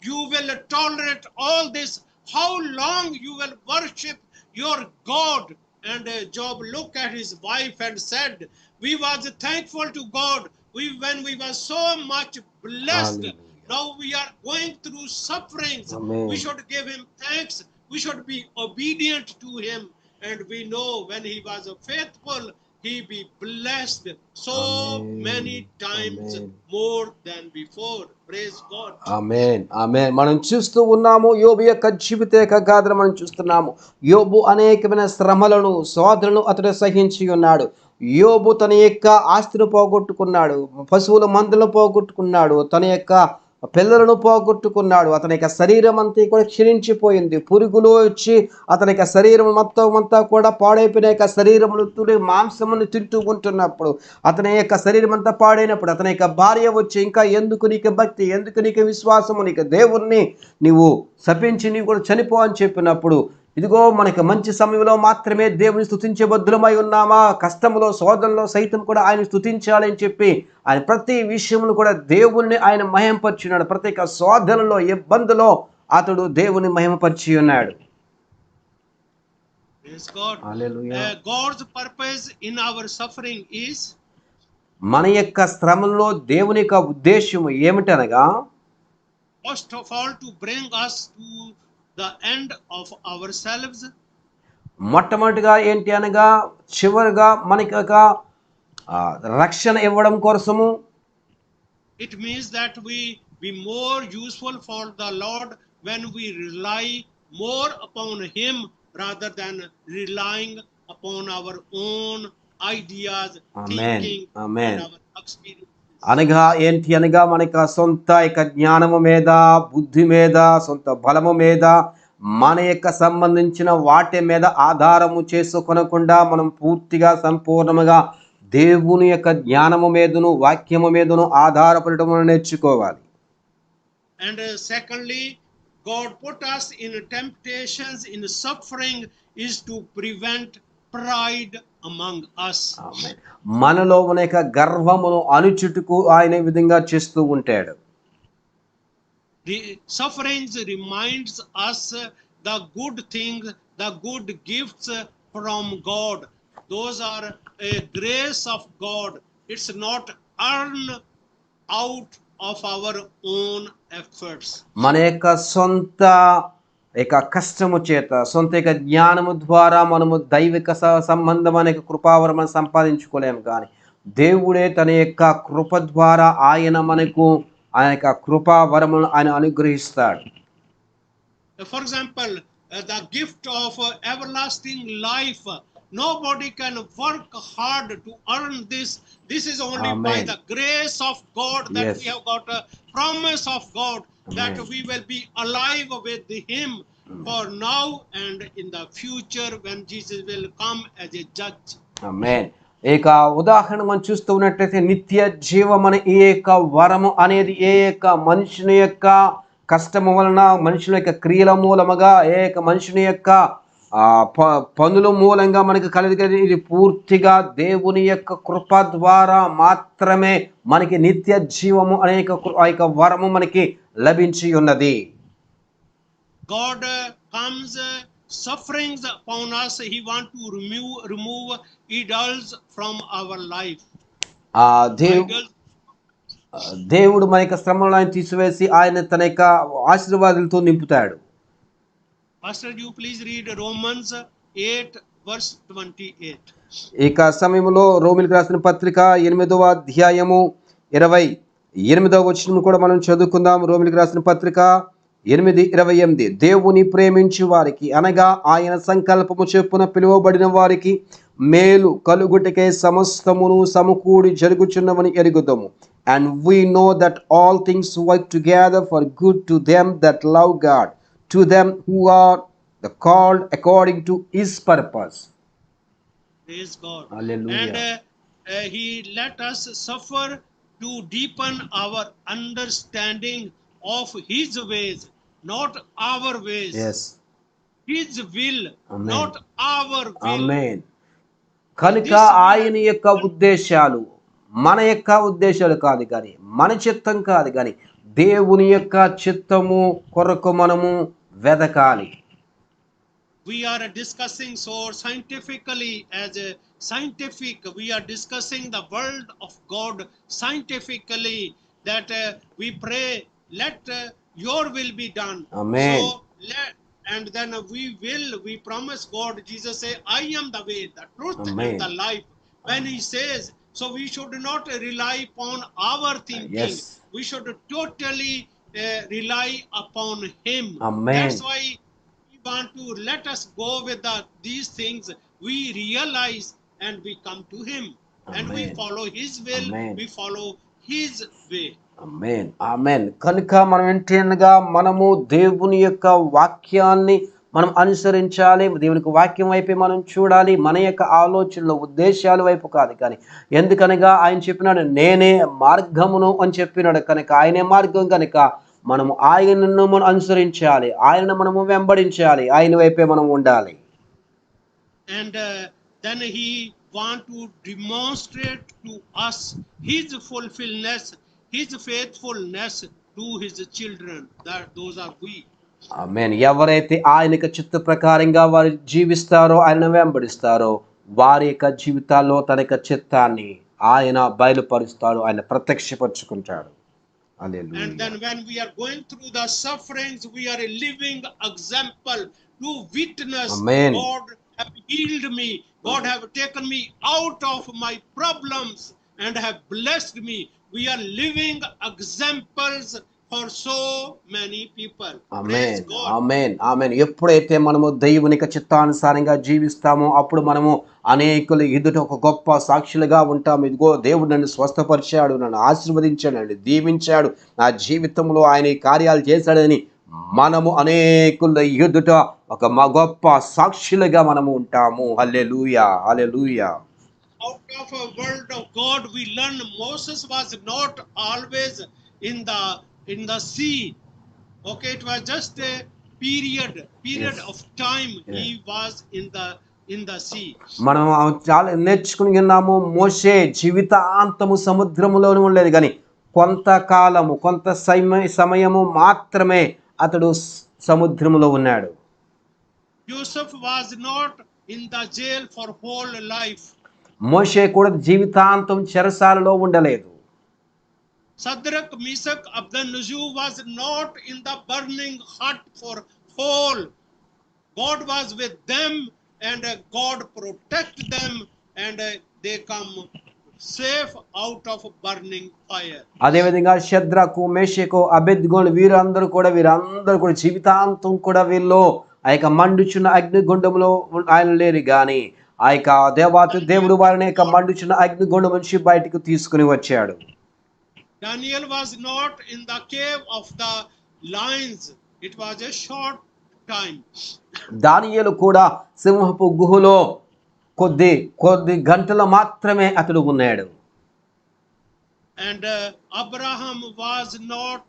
Speaker 2: you will tolerate all this, how long you will worship your God. And Job looked at his wife and said, we was thankful to God when we were so much blessed.
Speaker 1: Hallelujah.
Speaker 2: Now we are going through sufferings.
Speaker 1: Amen.
Speaker 2: We should give him thanks. We should be obedient to him. And we know when he was faithful, he be blessed so
Speaker 1: Amen.
Speaker 2: many times
Speaker 1: Amen.
Speaker 2: more than before. Praise God.
Speaker 1: ఆమేన్, ఆమేన్. మనం చూస్తూ ఉన్నాము యోబు యొక్క జీవిత గాథను మనం చూస్తున్నాము. యోబు అనేకమైన శ్రమలను, శోధనలను అతడు సహించి ఉన్నాడు. యోబు తన యొక్క ఆస్తిని పోగొట్టుకున్నాడు, పశువుల మందలను పోగొట్టుకున్నాడు, తన యొక్క పిల్లలను పోగొట్టుకున్నాడు. అతని యొక్క శరీరం అంతా కూడా క్షీణించిపోయింది. పురుగులు వచ్చి అతని యొక్క శరీరం మొత్తం అంతా కూడా పాడైపోయిన యొక్క శరీరమును తుడి మాంసమును తింటూ ఉంటున్నప్పుడు, అతని యొక్క శరీరం అంతా పాడైనప్పుడు అతని యొక్క భార్య వచ్చి, ఇంకా ఎందుకు నీకు భక్తి, ఎందుకు నీకు విశ్వాసము, నీకు దేవుణ్ణి నీవు శపించి నీవు కూడా చనిపో అని చెప్పినప్పుడు, ఇదిగో మనకి మంచి సమయంలో మాత్రమే దేవుని స్తుతించే బద్దులమై ఉన్నామా, కష్టంలో శోధనలో సైతం కూడా ఆయన స్తుతించాలని చెప్పి ఆయన ప్రతి విషయంలో కూడా దేవుణ్ణి ఆయన మహిమపరిచినాడు. ప్రతి ఒక్క శోధనలో, ఇబ్బందిలో అతడు దేవుని మహిమపరిచి ఉన్నాడు.
Speaker 2: Praise God.
Speaker 1: Hallelujah.
Speaker 2: God's purpose in our suffering is,
Speaker 1: మన యొక్క శ్రమలో దేవుని యొక్క ఉద్దేశము ఏమిటనగా,
Speaker 2: first of all, to bring us to the end of ourselves.
Speaker 1: మొట్టమొదటిగా ఏంటి అనగా చివరిగా మనకి ఒక రక్షణ ఇవ్వడం కోసము.
Speaker 2: It means that we be more useful for the Lord when we rely more upon him rather than relying upon our own ideas,
Speaker 1: Amen.
Speaker 2: thinking,
Speaker 1: Amen.
Speaker 2: and our experience.
Speaker 1: అనగా ఏంటి అనగా మనకి సొంత యొక్క జ్ఞానము మీద, బుద్ధి మీద, సొంత బలము మీద, మన యొక్క సంబంధించిన వాటి మీద ఆధారము చేసుకొనకుండా మనం పూర్తిగా సంపూర్ణముగా దేవుని యొక్క జ్ఞానము మీదను, వాక్యము మీదను ఆధారపడటం నేర్చుకోవాలి.
Speaker 2: And secondly, God put us in temptations, in suffering, is to prevent pride among us.
Speaker 1: ఆమేన్. మనలో మన యొక్క గర్వమును అణుచుటకు ఆయన ఈ విధంగా చేస్తూ ఉంటాడు.
Speaker 2: The sufferings reminds us the good things, the good gifts from God. Those are a grace of God. It's not earned out of our own efforts.
Speaker 1: మన యొక్క సొంత యొక్క కష్టము చేత, సొంత యొక్క జ్ఞానము ద్వారా మనము దైవిక సంబంధమైన కృపావరం సంపాదించుకోలేము. కానీ దేవుడే తన యొక్క కృప ద్వారా ఆయన మనకు ఆయన యొక్క కృపావరమును ఆయన అనుగ్రహిస్తాడు.
Speaker 2: For example, the gift of everlasting life. Nobody can work hard to earn this. This is only by
Speaker 1: Amen.
Speaker 2: the grace of God that
Speaker 1: Yes.
Speaker 2: we have got a promise of God that
Speaker 1: Amen.
Speaker 2: we will be alive with him for now and in the future when Jesus will come as a judge.
Speaker 1: ఆమేన్. ఇక ఉదాహరణ మనం చూస్తూ ఉన్నట్లయితే నిత్య జీవం అనే ఈ యొక్క వరము అనేది ఏ యొక్క మనుషుని యొక్క కష్టము వలన మనుషుల యొక్క క్రియల మూలముగా ఏ యొక్క మనుషుని యొక్క పనుల మూలంగా మనకి కలిగేది ఇది పూర్తిగా దేవుని యొక్క కృప ద్వారా మాత్రమే మనకి నిత్య జీవము అనే యొక్క వరము మనకి లభించి ఉన్నది.
Speaker 2: God comes sufferings upon us. He want to remove idols from our life.
Speaker 1: దేవుడు మన యొక్క శ్రమలను తీసివేసి ఆయన తన యొక్క ఆశీర్వాదాలతో నింపుతాడు.
Speaker 2: Pastor, you please read Romans 8 verse 28.
Speaker 1: ఇక సమయంలో రోమిలకు రాసిన పత్రిక 8వ అధ్యాయము 28వ వచనం కూడా మనం చదువుకుందాం. రోమిలకు రాసిన పత్రిక 8:28 దేవుని ప్రేమించు వారికి అనగా ఆయన సంకల్పము చొప్పున పిలువబడిన వారికి మేలు కలుగుటకే సమస్తమును సమకూడి జరుగుచున్నవని ఎరుగుదము. And we know that all things work together for good to them that love God, to them who are the called according to his purpose.
Speaker 2: Praise God.
Speaker 1: Hallelujah.
Speaker 2: And he let us suffer to deepen our understanding of his ways, not our ways.
Speaker 1: Yes.
Speaker 2: His will,
Speaker 1: Amen.
Speaker 2: not our will.
Speaker 1: Amen. కనుక ఆయన యొక్క ఉద్దేశాలు మన యొక్క ఉద్దేశాలు కాదు కానీ మన చిత్తం కాదు కానీ దేవుని యొక్క చిత్తము కొరకు మనము వెదకాలి.
Speaker 2: We are discussing so scientifically as a scientific, we are discussing the word of God scientifically, that we pray, let your will be done.
Speaker 1: Amen.
Speaker 2: So and then we promise God. Jesus say, I am the way, the truth,
Speaker 1: Amen.
Speaker 2: and the life. When he says, so we should not rely upon our thinking.
Speaker 1: Yes.
Speaker 2: We should totally rely upon him.
Speaker 1: Amen.
Speaker 2: That's why we want to let us go with these things. We realize and we come to him.
Speaker 1: Amen.
Speaker 2: And we follow his will.
Speaker 1: Amen.
Speaker 2: We follow his way.
Speaker 1: ఆమేన్ ఆమేన్. కనుక మనం ఏంటనగా మనము దేవుని యొక్క వాక్యాన్ని మనం అనుసరించాలి. దేవునికి వాక్యం వైపే మనం చూడాలి, మన యొక్క ఆలోచనలు ఉద్దేశాల వైపు కాదు. కానీ ఎందుకనగా ఆయన చెప్పినాడు నేనే మార్గమును అని చెప్పినాడు. కనుక ఆయనే మార్గం కనుక మనము ఆయనను మనం అనుసరించాలి, ఆయనను మనము వెంబడించాలి, ఆయన వైపే మనం ఉండాలి.
Speaker 2: And then he want to demonstrate to us his fulfillment, his faithfulness to his children, that those are we.
Speaker 1: ఆమేన్. ఎవరైతే ఆయనక చిత్త ప్రకారంగా వారు జీవిస్తారో ఆయనను వెంబడిస్తారో వారి యొక్క జీవితాల్లో తన యొక్క చిత్తాన్ని ఆయన బయలుపరుస్తాడు, ఆయన ప్రత్యక్షపరుచుకుంటాడు. హల్లెలూయా.
Speaker 2: And then when we are going through the sufferings, we are a living example to witness.
Speaker 1: Amen.
Speaker 2: God have healed me, God have taken me out of my problems and have blessed me. We are living examples for so many people.
Speaker 1: Amen
Speaker 2: Praise God.
Speaker 1: ఆమేన్ ఆమేన్. ఎప్పుడైతే మనము దేవునికి చిత్తానుసారంగా జీవిస్తామో అప్పుడు మనము అనేకులు ఎదుట ఒక గొప్ప సాక్షులుగా ఉంటాము. ఇదిగో దేవుడు నన్ను స్వస్థపరిచాడు, నన్ను ఆశీర్వదించాడు, నన్ను దీవించాడు, నా జీవితంలో ఆయన ఈ కార్యాలు చేశాడని మనము అనేకుల ఎదుట ఒక గొప్ప సాక్షులుగా మనము ఉంటాము. హల్లెలూయా హల్లెలూయా.
Speaker 2: Out of a word of God we learn Moses was not always in the sea. Okay, it was just a period
Speaker 1: Yes.
Speaker 2: of time.
Speaker 1: Yeah.
Speaker 2: He was in the sea.
Speaker 1: మనం చాలా నేర్చుకుని ఉన్నాము. మోషే జీవితాంతము సముద్రములోనే ఉండలేదు కానీ కొంతకాలము కొంత సమయము మాత్రమే అతడు సముద్రములో ఉన్నాడు.
Speaker 2: Joseph was not in the jail for whole life.
Speaker 1: మోషే కూడా జీవితాంతం చెరసాలలో ఉండలేదు.
Speaker 2: Shadrach, Meshach, Abednego was not in the burning hut for whole. God was with them and God protect them and they come safe out of burning fire.
Speaker 1: అదేవిధంగా షద్రకు మేషకు అబేద్గోను వీరందరూ కూడా జీవితాంతం కూడా వీళ్ళు ఆ యొక్క మండుచున్న అగ్నిగుండంలో ఆయన లేరు కానీ ఆ యొక్క దేవుడు వారిని యొక్క మండుచున్న అగ్నిగుండం నుంచి బయటకు తీసుకుని వచ్చాడు.
Speaker 2: Daniel was not in the cave of the lions. It was a short time.
Speaker 1: దానియేలు కూడా సింహపు గుహలో కొద్ది గంటలు మాత్రమే అతడు ఉన్నాడు.
Speaker 2: And Abraham was not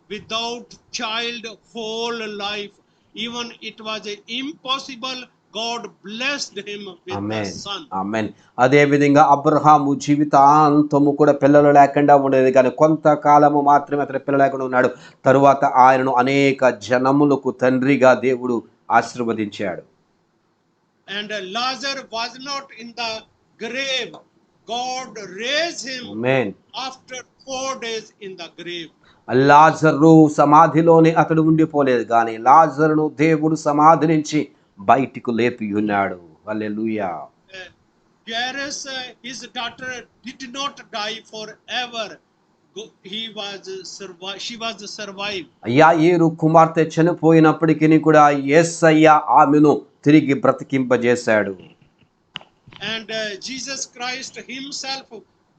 Speaker 2: without child whole life. Even it was impossible. God blessed him with the
Speaker 1: amen,
Speaker 2: son.
Speaker 1: ఆమేన్. అదే విధంగా అబ్రహాము జీవితాంతము కూడా పిల్లలు లేకుండా ఉండేది, కానీ కొంతకాలము మాత్రమే అతని పిల్లలు లేకుండా ఉన్నాడు. తరువాత ఆయనను అనేక జనములకు తండ్రిగా దేవుడు ఆశీర్వదించాడు.
Speaker 2: And Lazarus was not in the grave. God raised him
Speaker 1: amen.
Speaker 2: after 4 days in the grave.
Speaker 1: లాజరు సమాధిలోనే అతడు ఉండిపోలేదు, కానీ లాజరును దేవుడు సమాధి నుంచి బయటికి లేపి ఉన్నాడు. హల్లెలూయా.
Speaker 2: Jairus, his daughter, did not die forever. She was survived.
Speaker 1: యాయేరు కుమార్తె చనిపోయినప్పటికీ కూడా యేసయ్య ఆమెను తిరిగి బ్రతికింపజేశాడు.
Speaker 2: And Jesus Christ himself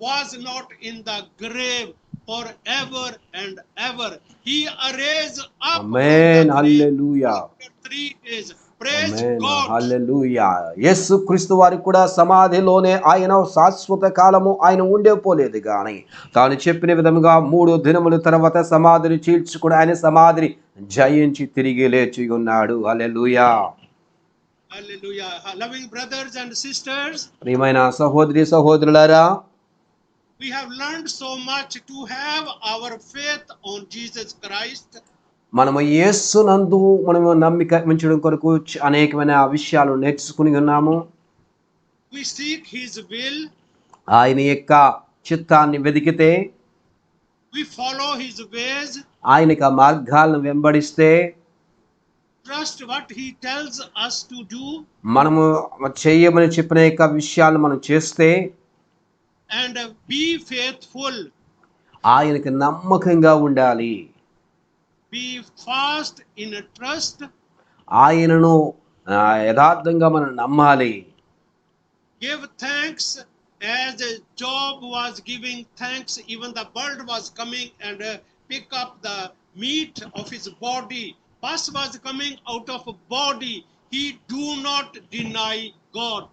Speaker 2: was not in the grave forever and ever. He arose up
Speaker 1: amen,
Speaker 2: from the grave
Speaker 1: hallelujah.
Speaker 2: after 3 days. Praise
Speaker 1: amen,
Speaker 2: God.
Speaker 1: హల్లెలూయా. యేసుక్రీస్తు వారికి కూడా సమాధిలోనే ఆయన శాశ్వత కాలము ఆయన ఉండిపోలేదు, కానీ తాను చెప్పిన విధముగా 3 దినముల తర్వాత సమాధిని చీల్చుకుని ఆయన సమాధిని జయించి తిరిగి లేచి ఉన్నాడు. హల్లెలూయా.
Speaker 2: Hallelujah. Loving brothers and sisters,
Speaker 1: ప్రియమైన సహోదరి సహోదరులారా,
Speaker 2: we have learned so much to have our faith on Jesus Christ.
Speaker 1: మనము యేసునందు మనము నమ్మిక ఉంచడం కొరకు అనేకమైన విషయాలు నేర్చుకుని ఉన్నాము.
Speaker 2: We seek his will.
Speaker 1: ఆయన యొక్క చిత్తాన్ని వెదికితే,
Speaker 2: We follow his ways.
Speaker 1: ఆయన యొక్క మార్గాలను వెంబడిస్తే,
Speaker 2: Trust what he tells us to do.
Speaker 1: మనము చేయమని చెప్పిన యొక్క విషయాలు మనం చేస్తే,
Speaker 2: And be faithful.
Speaker 1: ఆయనకి నమ్మకంగా ఉండాలి.
Speaker 2: Be fast in trust.
Speaker 1: ఆయనను యథార్థంగా మనం నమ్మాలి.
Speaker 2: Give thanks as Job was giving thanks. Even the bird was coming and pick up the meat of his body. Pus was coming out of body. He do not deny God.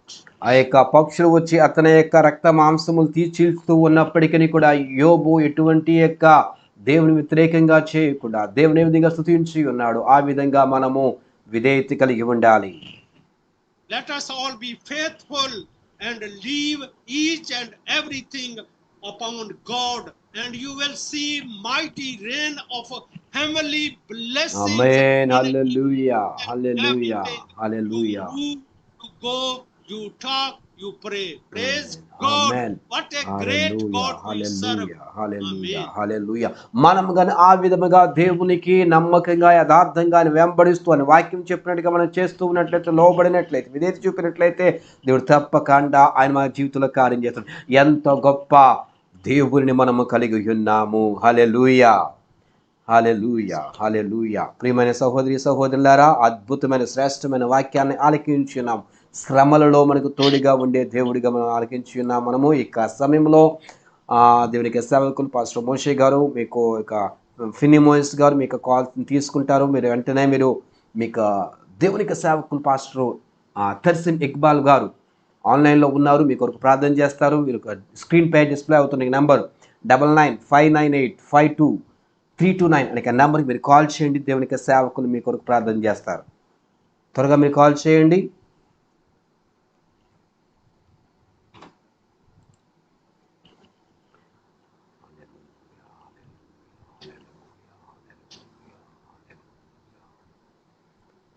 Speaker 1: ఆ యొక్క పక్షులు వచ్చి అతని యొక్క రక్త మాంసములు చీల్చుతూ ఉన్నప్పటికీ కూడా యోబు ఎటువంటి యొక్క దేవుని వ్యతిరేకంగా చేయకుండా దేవుని ఏ విధంగా స్తుతించి ఉన్నాడు, ఆ విధంగా మనము విధేయత కలిగి ఉండాలి.
Speaker 2: Let us all be faithful and leave each and everything upon God, and you will see mighty rain of heavenly blessings.
Speaker 1: Amen.
Speaker 2: in
Speaker 1: Hallelujah.
Speaker 2: each and
Speaker 1: Hallelujah.
Speaker 2: everything.
Speaker 1: Hallelujah.
Speaker 2: You move, you go, you talk, you pray. Praise
Speaker 1: Amen.
Speaker 2: God.
Speaker 1: Amen.
Speaker 2: What a great God we serve.
Speaker 1: Hallelujah,
Speaker 2: Amen.
Speaker 1: హల్లెలూయా. మనం కానీ ఆ విధముగా దేవునికి నమ్మకంగా యథార్థంగా ఆయన వెంబడిస్తూ అని వాక్యం చెప్పినట్టుగా మనం చేస్తూ ఉన్నట్లయితే, లోబడినట్లయితే, విధేయత చూపినట్లయితే దేవుడు తప్పకుండా ఆయన మన జీవితంలో కార్యం చేస్తాడు. ఎంత గొప్ప దేవుని మనము కలిగి ఉన్నాము. హల్లెలూయా, హల్లెలూయా, హల్లెలూయా. ప్రియమైన సహోదరి సహోదరులారా, అద్భుతమైన శ్రేష్టమైన వాక్యాన్ని ఆలకించున్నాం. శ్రమలలో మనకు తోడుగా ఉండే దేవుడిగా మనం ఆలకించున్నాం. మనము ఇక సమయంలో దేవునికి సేవకులు పాస్టర్ మోషే గారు, మీకు ఇక ఫినిమోయిస్ గారు మీకు కాల్ తీసుకుంటారు. మీరు వెంటనే మీకు దేవునికి సేవకులు పాస్టర్ తర్సిన్ ఇక్బాల్ గారు ఆన్లైన్లో ఉన్నారు, మీ కొరకు ప్రార్థన చేస్తారు. మీరు స్క్రీన్ పై డిస్ప్లే అవుతున్న నెంబర్ 9959852329 అనే నెంబర్కి మీరు కాల్ చేయండి. దేవునికి సేవకులు మీ కొరకు ప్రార్థన చేస్తారు. త్వరగా మీరు కాల్ చేయండి.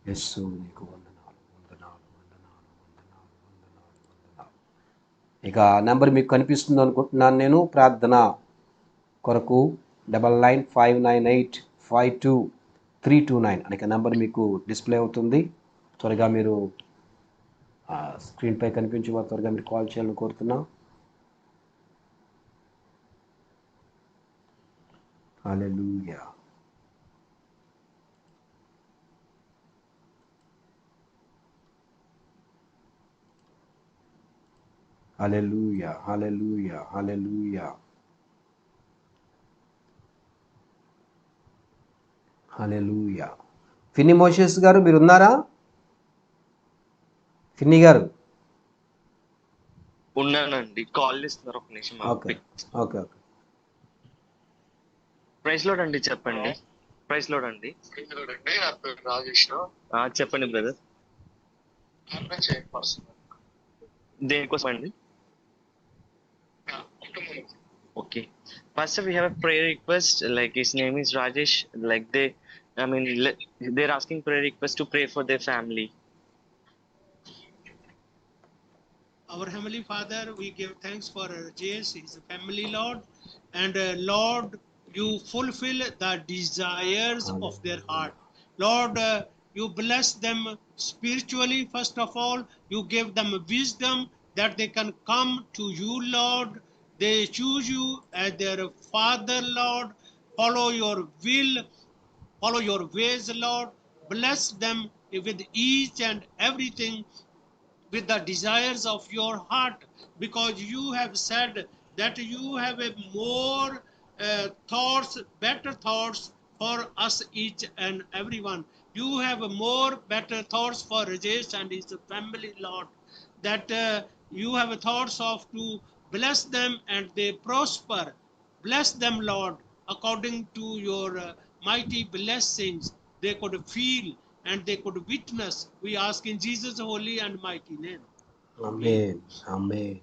Speaker 1: యేసు నీకు వందనాలు, వందనాలు, వందనాలు, వందనాలు, వందనాలు, వందనాలు. ఇక నెంబర్ మీకు కనిపిస్తుంది అనుకుంటున్నాను నేను. ప్రార్థన కొరకు 9959852329 అనే నెంబర్ మీకు డిస్ప్లే అవుతుంది. త్వరగా మీరు స్క్రీన్పై కనిపించి త్వరగా మీరు కాల్ చేయాలని కోరుతున్నాం. హల్లెలూయా. హల్లెలూయా, హల్లెలూయా, హల్లెలూయా, హల్లెలూయా. ఫిన్ని మోషేస్ గారు మీరు ఉన్నారా? ఫిన్ని గారు.
Speaker 3: ఉన్నానండి. కాల్ చేస్తున్నారు, ఒక నిమిషం
Speaker 1: okay okay okay.
Speaker 3: Praise lord అండి, చెప్పండి. ప్రైస్ లోడ్ అండి.
Speaker 4: నా పేరు రాజేష్.
Speaker 3: చెప్పండి బ్రదర్. దేనికోసం అండి? Okay. First we have a prayer request, like his name is Rajesh, like they're asking prayer request to pray for their family.
Speaker 2: Our Heavenly Father, we give thanks for Jace, his family, Lord. And Lord, you fulfill the desires of their heart. Lord, you bless them spiritually. First of all, you give them wisdom that they can come to you, Lord. They choose you as their Father, Lord. Follow your will, follow your ways, Lord. Bless them with each and everything, with the desires of your heart, because you have said that you have a more thoughts, better thoughts for us each and everyone. You have a more better thoughts for Rajesh and his family, Lord, that you have thoughts of to bless them and they prosper. Bless them, Lord, according to your mighty blessings they could feel and they could witness. We ask in Jesus' holy and mighty name.
Speaker 1: Amen amen.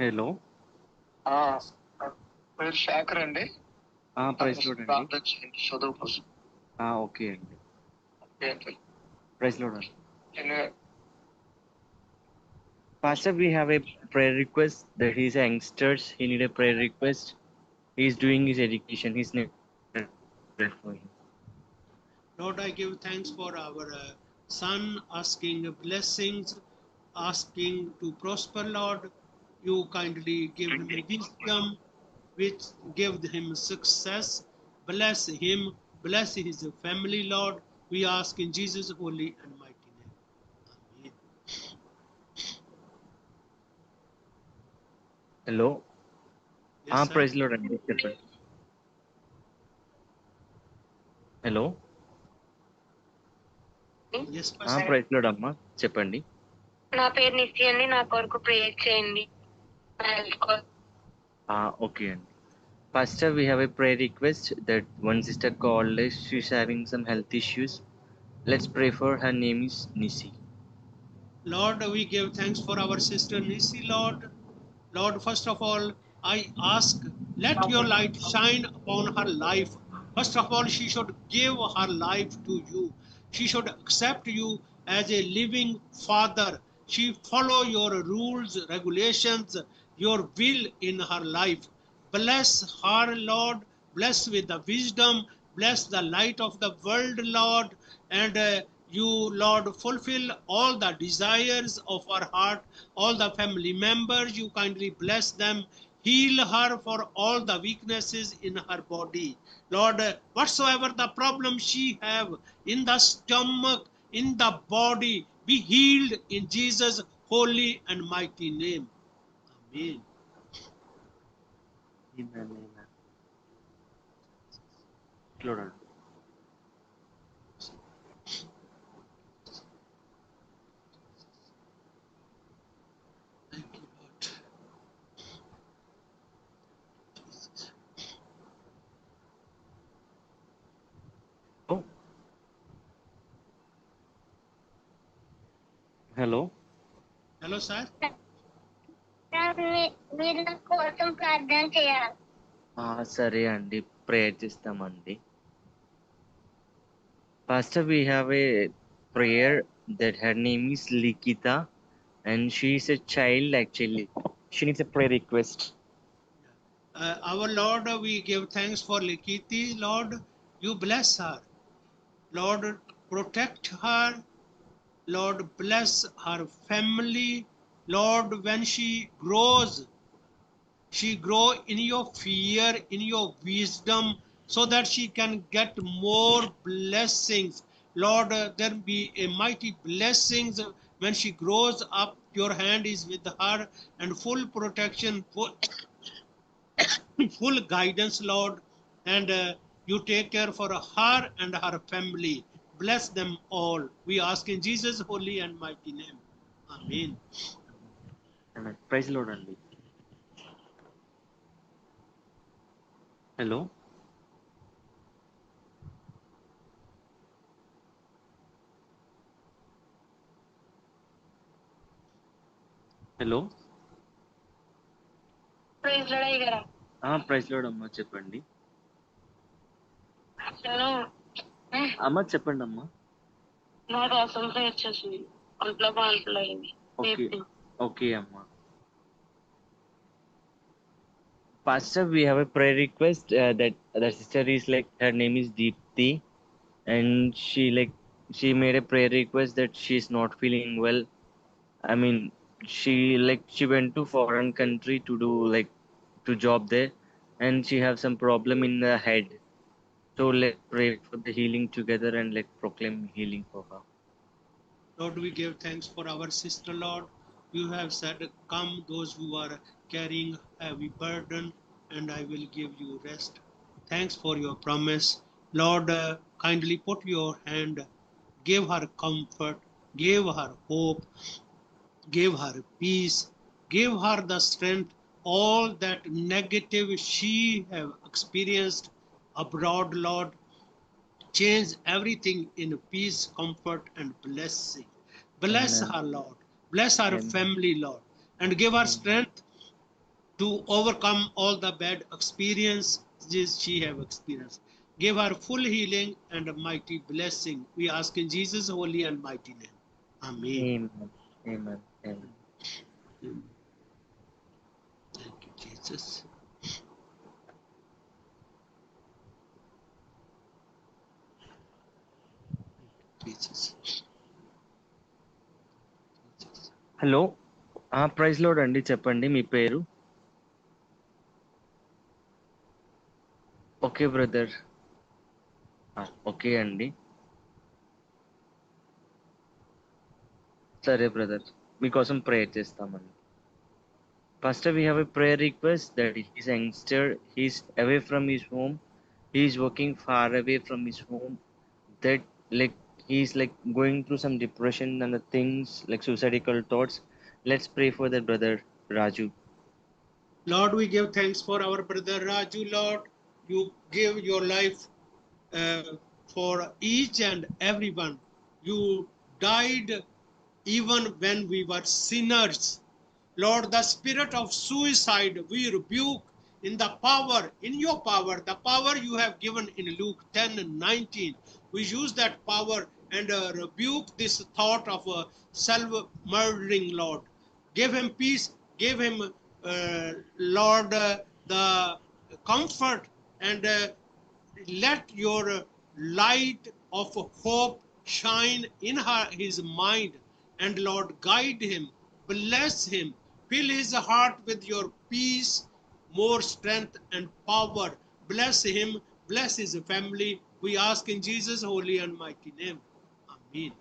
Speaker 3: Hello.
Speaker 4: పేరు శేఖర్ అండి.
Speaker 3: Praise lord అండి.
Speaker 4: ప్రార్థన చేయండి చదువు కోసం.
Speaker 3: Okay అండి.
Speaker 4: ఏంటి?
Speaker 3: Praise lord అండి.
Speaker 4: ఎన్ని-
Speaker 3: Pastor, we have a prayer request that he's a youngsters. He need a prayer request. He's doing his education. His name for him.
Speaker 2: Lord, I give thanks for our son asking blessings, asking to prosper, Lord. You kindly give him wisdom, which give him success. Bless him, bless his family, Lord. We ask in Jesus' holy and mighty name. Amen.
Speaker 3: Hello.
Speaker 2: Yes, sir.
Speaker 3: Praise lord అండి, చెప్పండి. Hello.
Speaker 2: Yes, Pastor.
Speaker 3: Praise lord అమ్మా, చెప్పండి.
Speaker 5: నా పేరు నిత్య అండి. నా కొరకు ప్రేయర్ చేయండి.
Speaker 3: ఓకే అండి. Pastor, we have a prayer request that one sister called us. She's having some health issues. Let's pray for her. Name is Nisi.
Speaker 2: Lord, we give thanks for our sister Nisi, Lord. Lord, first of all, I ask, let your light shine upon her life. First of all, she should give her life to you. She should accept you as a living Father. She follow your rules, regulations, your will in her life. Bless her, Lord. Bless with the wisdom. Bless the light of the world, Lord. And you, Lord, fulfill all the desires of our heart, all the family members. You kindly bless them. Heal her for all the weaknesses in her body. Lord, whatsoever the problem she have in the stomach, in the body, be healed in Jesus' holy and mighty name. Amen.
Speaker 3: Amen. Lord.
Speaker 2: Thank you, Lord.
Speaker 3: Oh. Hello.
Speaker 2: Hello, sir.
Speaker 5: మీరు నా కోసం ప్రార్థన చేయాలి.
Speaker 3: సరే అండి, prayer చేస్తామండి. Pastor, we have a prayer that her name is Likita and she is a child actually. She needs a prayer request.
Speaker 2: Our Lord, we give thanks for Likiti. Lord, you bless her. Lord, protect her. Lord, bless her family. Lord, when she grows, she grow in your fear, in your wisdom, so that she can get more blessings. Lord, there be a mighty blessings when she grows up. Your hand is with her and full protection, full guidance, Lord, and you take care for her and her family. Bless them all. We ask in Jesus' holy and mighty name. Amen.
Speaker 3: Amen. Praise the Lord అండి. Hello hello
Speaker 5: praise lord అయ్య గారు.
Speaker 3: Praise lord అమ్మా, చెప్పండి.
Speaker 5: నేను
Speaker 3: అమ్మ చెప్పండి అమ్మా.
Speaker 5: నాకు అసలు వచ్చేసింది, ఒంట్లో బాగుంటలేదు.
Speaker 3: ఓకే ఓకే అమ్మా. Pastor, we have a prayer request that the sister is like, her name is Deepthi, and she made a prayer request that she's not feeling well. I mean, she went to foreign country to do to job there, and she have some problem in the head. So let's pray for the healing together and let's proclaim healing for her.
Speaker 2: Lord, we give thanks for our sister, Lord. You have said, come those who are carrying heavy burden, and I will give you rest. Thanks for your promise. Lord, kindly put your hand, give her comfort, give her hope, give her peace, give her the strength. All that negative she have experienced abroad, Lord, change everything in peace, comfort, and blessing. Bless
Speaker 3: Amen.
Speaker 2: her, Lord. Bless her
Speaker 3: Amen.
Speaker 2: family, Lord, and give her strength to overcome all the bad experiences she have experienced. Give her full healing and a mighty blessing. We ask in Jesus' holy and mighty name. Amen.
Speaker 3: Amen. Amen. Amen.
Speaker 2: Thank you, Jesus. Jesus.
Speaker 3: Hello praise lord అండి, చెప్పండి మీ పేరు. Okay brother, okay అండి, సరే brother, మీకోసం prayer చేస్తామండి. Pastor, we have a prayer request that his youngster, he's away from his home, he's working far away from his home, that he's going through some depression and the things like suicidal thoughts. Let's pray for that brother Raju.
Speaker 2: Lord, we give thanks for our brother Raju, Lord. You give your life for each and everyone. You died even when we were sinners. Lord, the spirit of suicide we rebuke in the power, in your power, the power you have given in Luke 10:19. We use that power and rebuke this thought of self-murdering, Lord. Give him peace, give him, Lord, the comfort, and let your light of hope shine in his mind, and Lord, guide him, bless him, fill his heart with your peace, more strength and power. Bless him, bless his family. We ask in Jesus' holy and mighty name. Amen.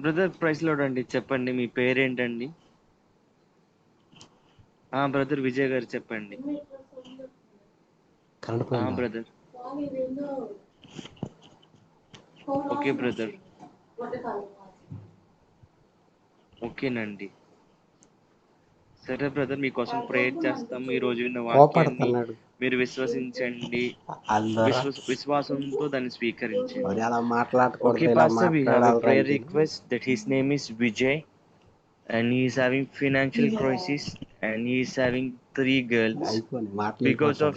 Speaker 3: Brother praise lord అండి, చెప్పండి మీ పేరేంటండి. Brother Vijay గారు చెప్పండి. Brother okay brother, ఓకేనండి, సరే brother, మీకోసం prayer చేస్తాము. ఈ రోజు విన్న వాక్యాన్ని మీరు విశ్వసించండి, విశ్వాసంతో దాన్ని స్వీకరించండి. Okay, Pastor, we have a prayer request that his name is Vijay, and he is having financial crisis, and he is having 3 girls. Because of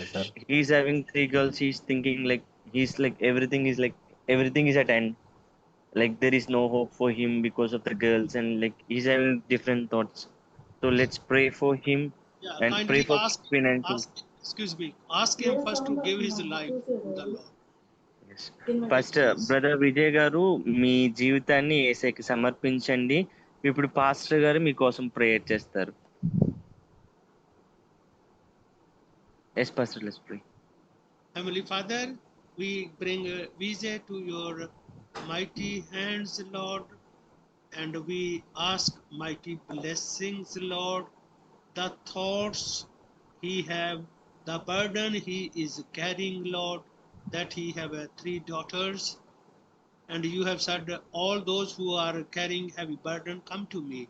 Speaker 3: he is having 3 girls, he's thinking everything is at end. Like there is no hope for him because of the girls, and he's having different thoughts. So let's pray for him and pray for financial.
Speaker 2: Ask him first to give his life to the Lord.
Speaker 3: First brother Vijay గారు, మీ జీవితాన్ని యేసయ్యకి సమర్పించండి. ఇప్పుడు pastor గారు మీకోసం prayer చేస్తారు. Yes pastor, let's pray.
Speaker 2: Heavenly Father, we bring Vijay to your mighty hands, Lord, and we ask mighty blessings, Lord. The thoughts he have, the burden he is carrying, Lord, that he have 3 daughters, and you have said all those who are carrying heavy burden, come to me.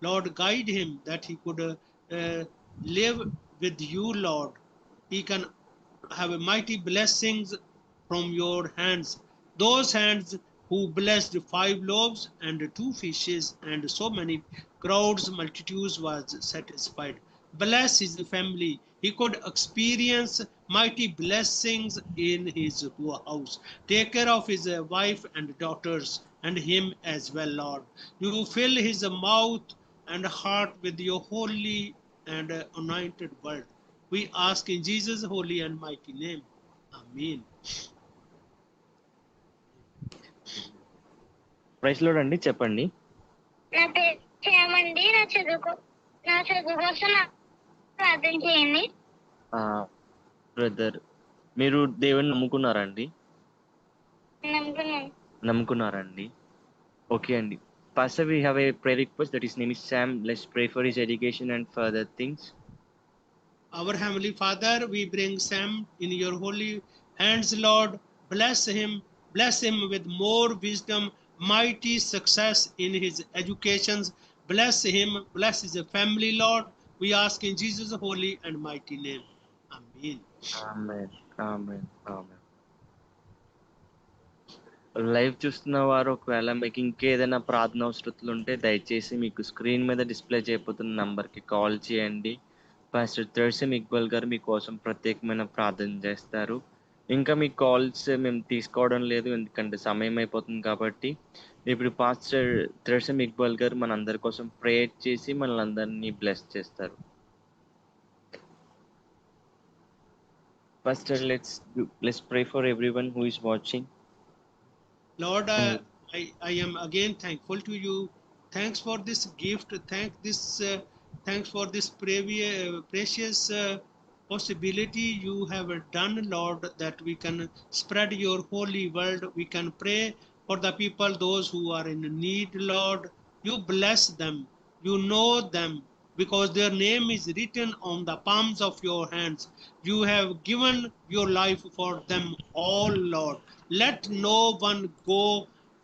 Speaker 2: Lord, guide him that he could live with you, Lord. He can have a mighty blessings from your hands, those hands who blessed 5 loaves and 2 fishes, and so many crowds, multitudes was satisfied. Bless his family. He could experience mighty blessings in his house. Take care of his wife and daughters and him as well, Lord. You fill his mouth and heart with your holy and anointed word. We ask in Jesus' holy and mighty name. Amen.
Speaker 3: Praise lord అండి, చెప్పండి.
Speaker 5: నా పేరు చేయమండి. నా చదువు కోసం ప్రార్థన చేయండి.
Speaker 3: బ్రదర్, మీరు దేవుని నమ్ముకున్నారండి?
Speaker 5: నమ్ముకున్నాను.
Speaker 3: నమ్ముకున్నారండి. ఓకే అండి. Pastor, we have a prayer request that his name is Sam. Let's pray for his education and further things.
Speaker 2: Our Heavenly Father, we bring Sam in your holy hands, Lord. Bless him with more wisdom, mighty success in his educations. Bless him, bless his family, Lord. We ask in Jesus' holy and mighty name. Amen.
Speaker 3: Amen, amen, amen. Live చూస్తున్న వారు ఒకవేళ మీకు ఇంకేదైనా ప్రార్థన అవసరతలు ఉంటే దయచేసి మీకు స్క్రీన్ మీద డిస్ప్లే చేయబోతున్న నంబర్కి కాల్ చేయండి. పాస్టర్ థర్సమ్ ఇక్బల్ గారు మీకోసం ప్రత్యేకమైన ప్రార్థన చేస్తారు. ఇంకా మీ కాల్స్ మేము తీసుకోవడం లేదు, ఎందుకంటే సమయం అయిపోతుంది కాబట్టి. ఇప్పుడు పాస్టర్ థర్సమ్ ఇక్బల్ గారు మనందరి కోసం ప్రేయర్ చేసి మనల్ని అందరినీ బ్లెస్ చేస్తారు. Pastor, let's pray for everyone who is watching.
Speaker 2: Lord, I am again thankful to you. Thanks for this gift. Thanks for this precious possibility you have done, Lord, that we can spread your holy word. We can pray for the people, those who are in need, Lord. You bless them. You know them, because their name is written on the palms of your hands. You have given your life for them all, Lord. Let no one go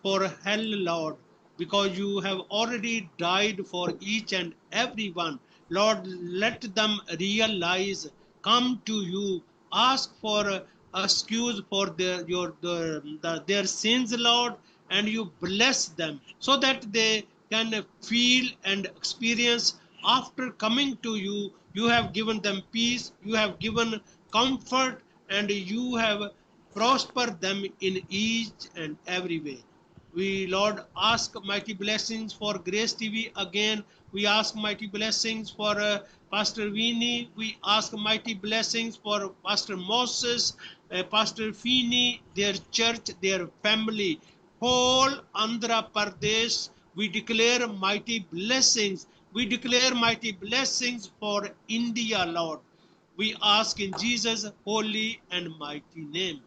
Speaker 2: for hell, Lord, because you have already died for each and every one. Lord, let them realize, come to you, ask for excuse for their sins, Lord, and you bless them so that they can feel and experience. After coming to you, you have given them peace, you have given comfort, and you have prospered them in each and every way. We, Lord, ask mighty blessings for Grace TV again. We ask mighty blessings for Pastor Vinny. We ask mighty blessings for Pastor Moses, Pastor Feeney, their church, their family, whole Andhra Pradesh. We declare mighty blessings. We declare mighty blessings for India, Lord. We ask in Jesus' holy and mighty name.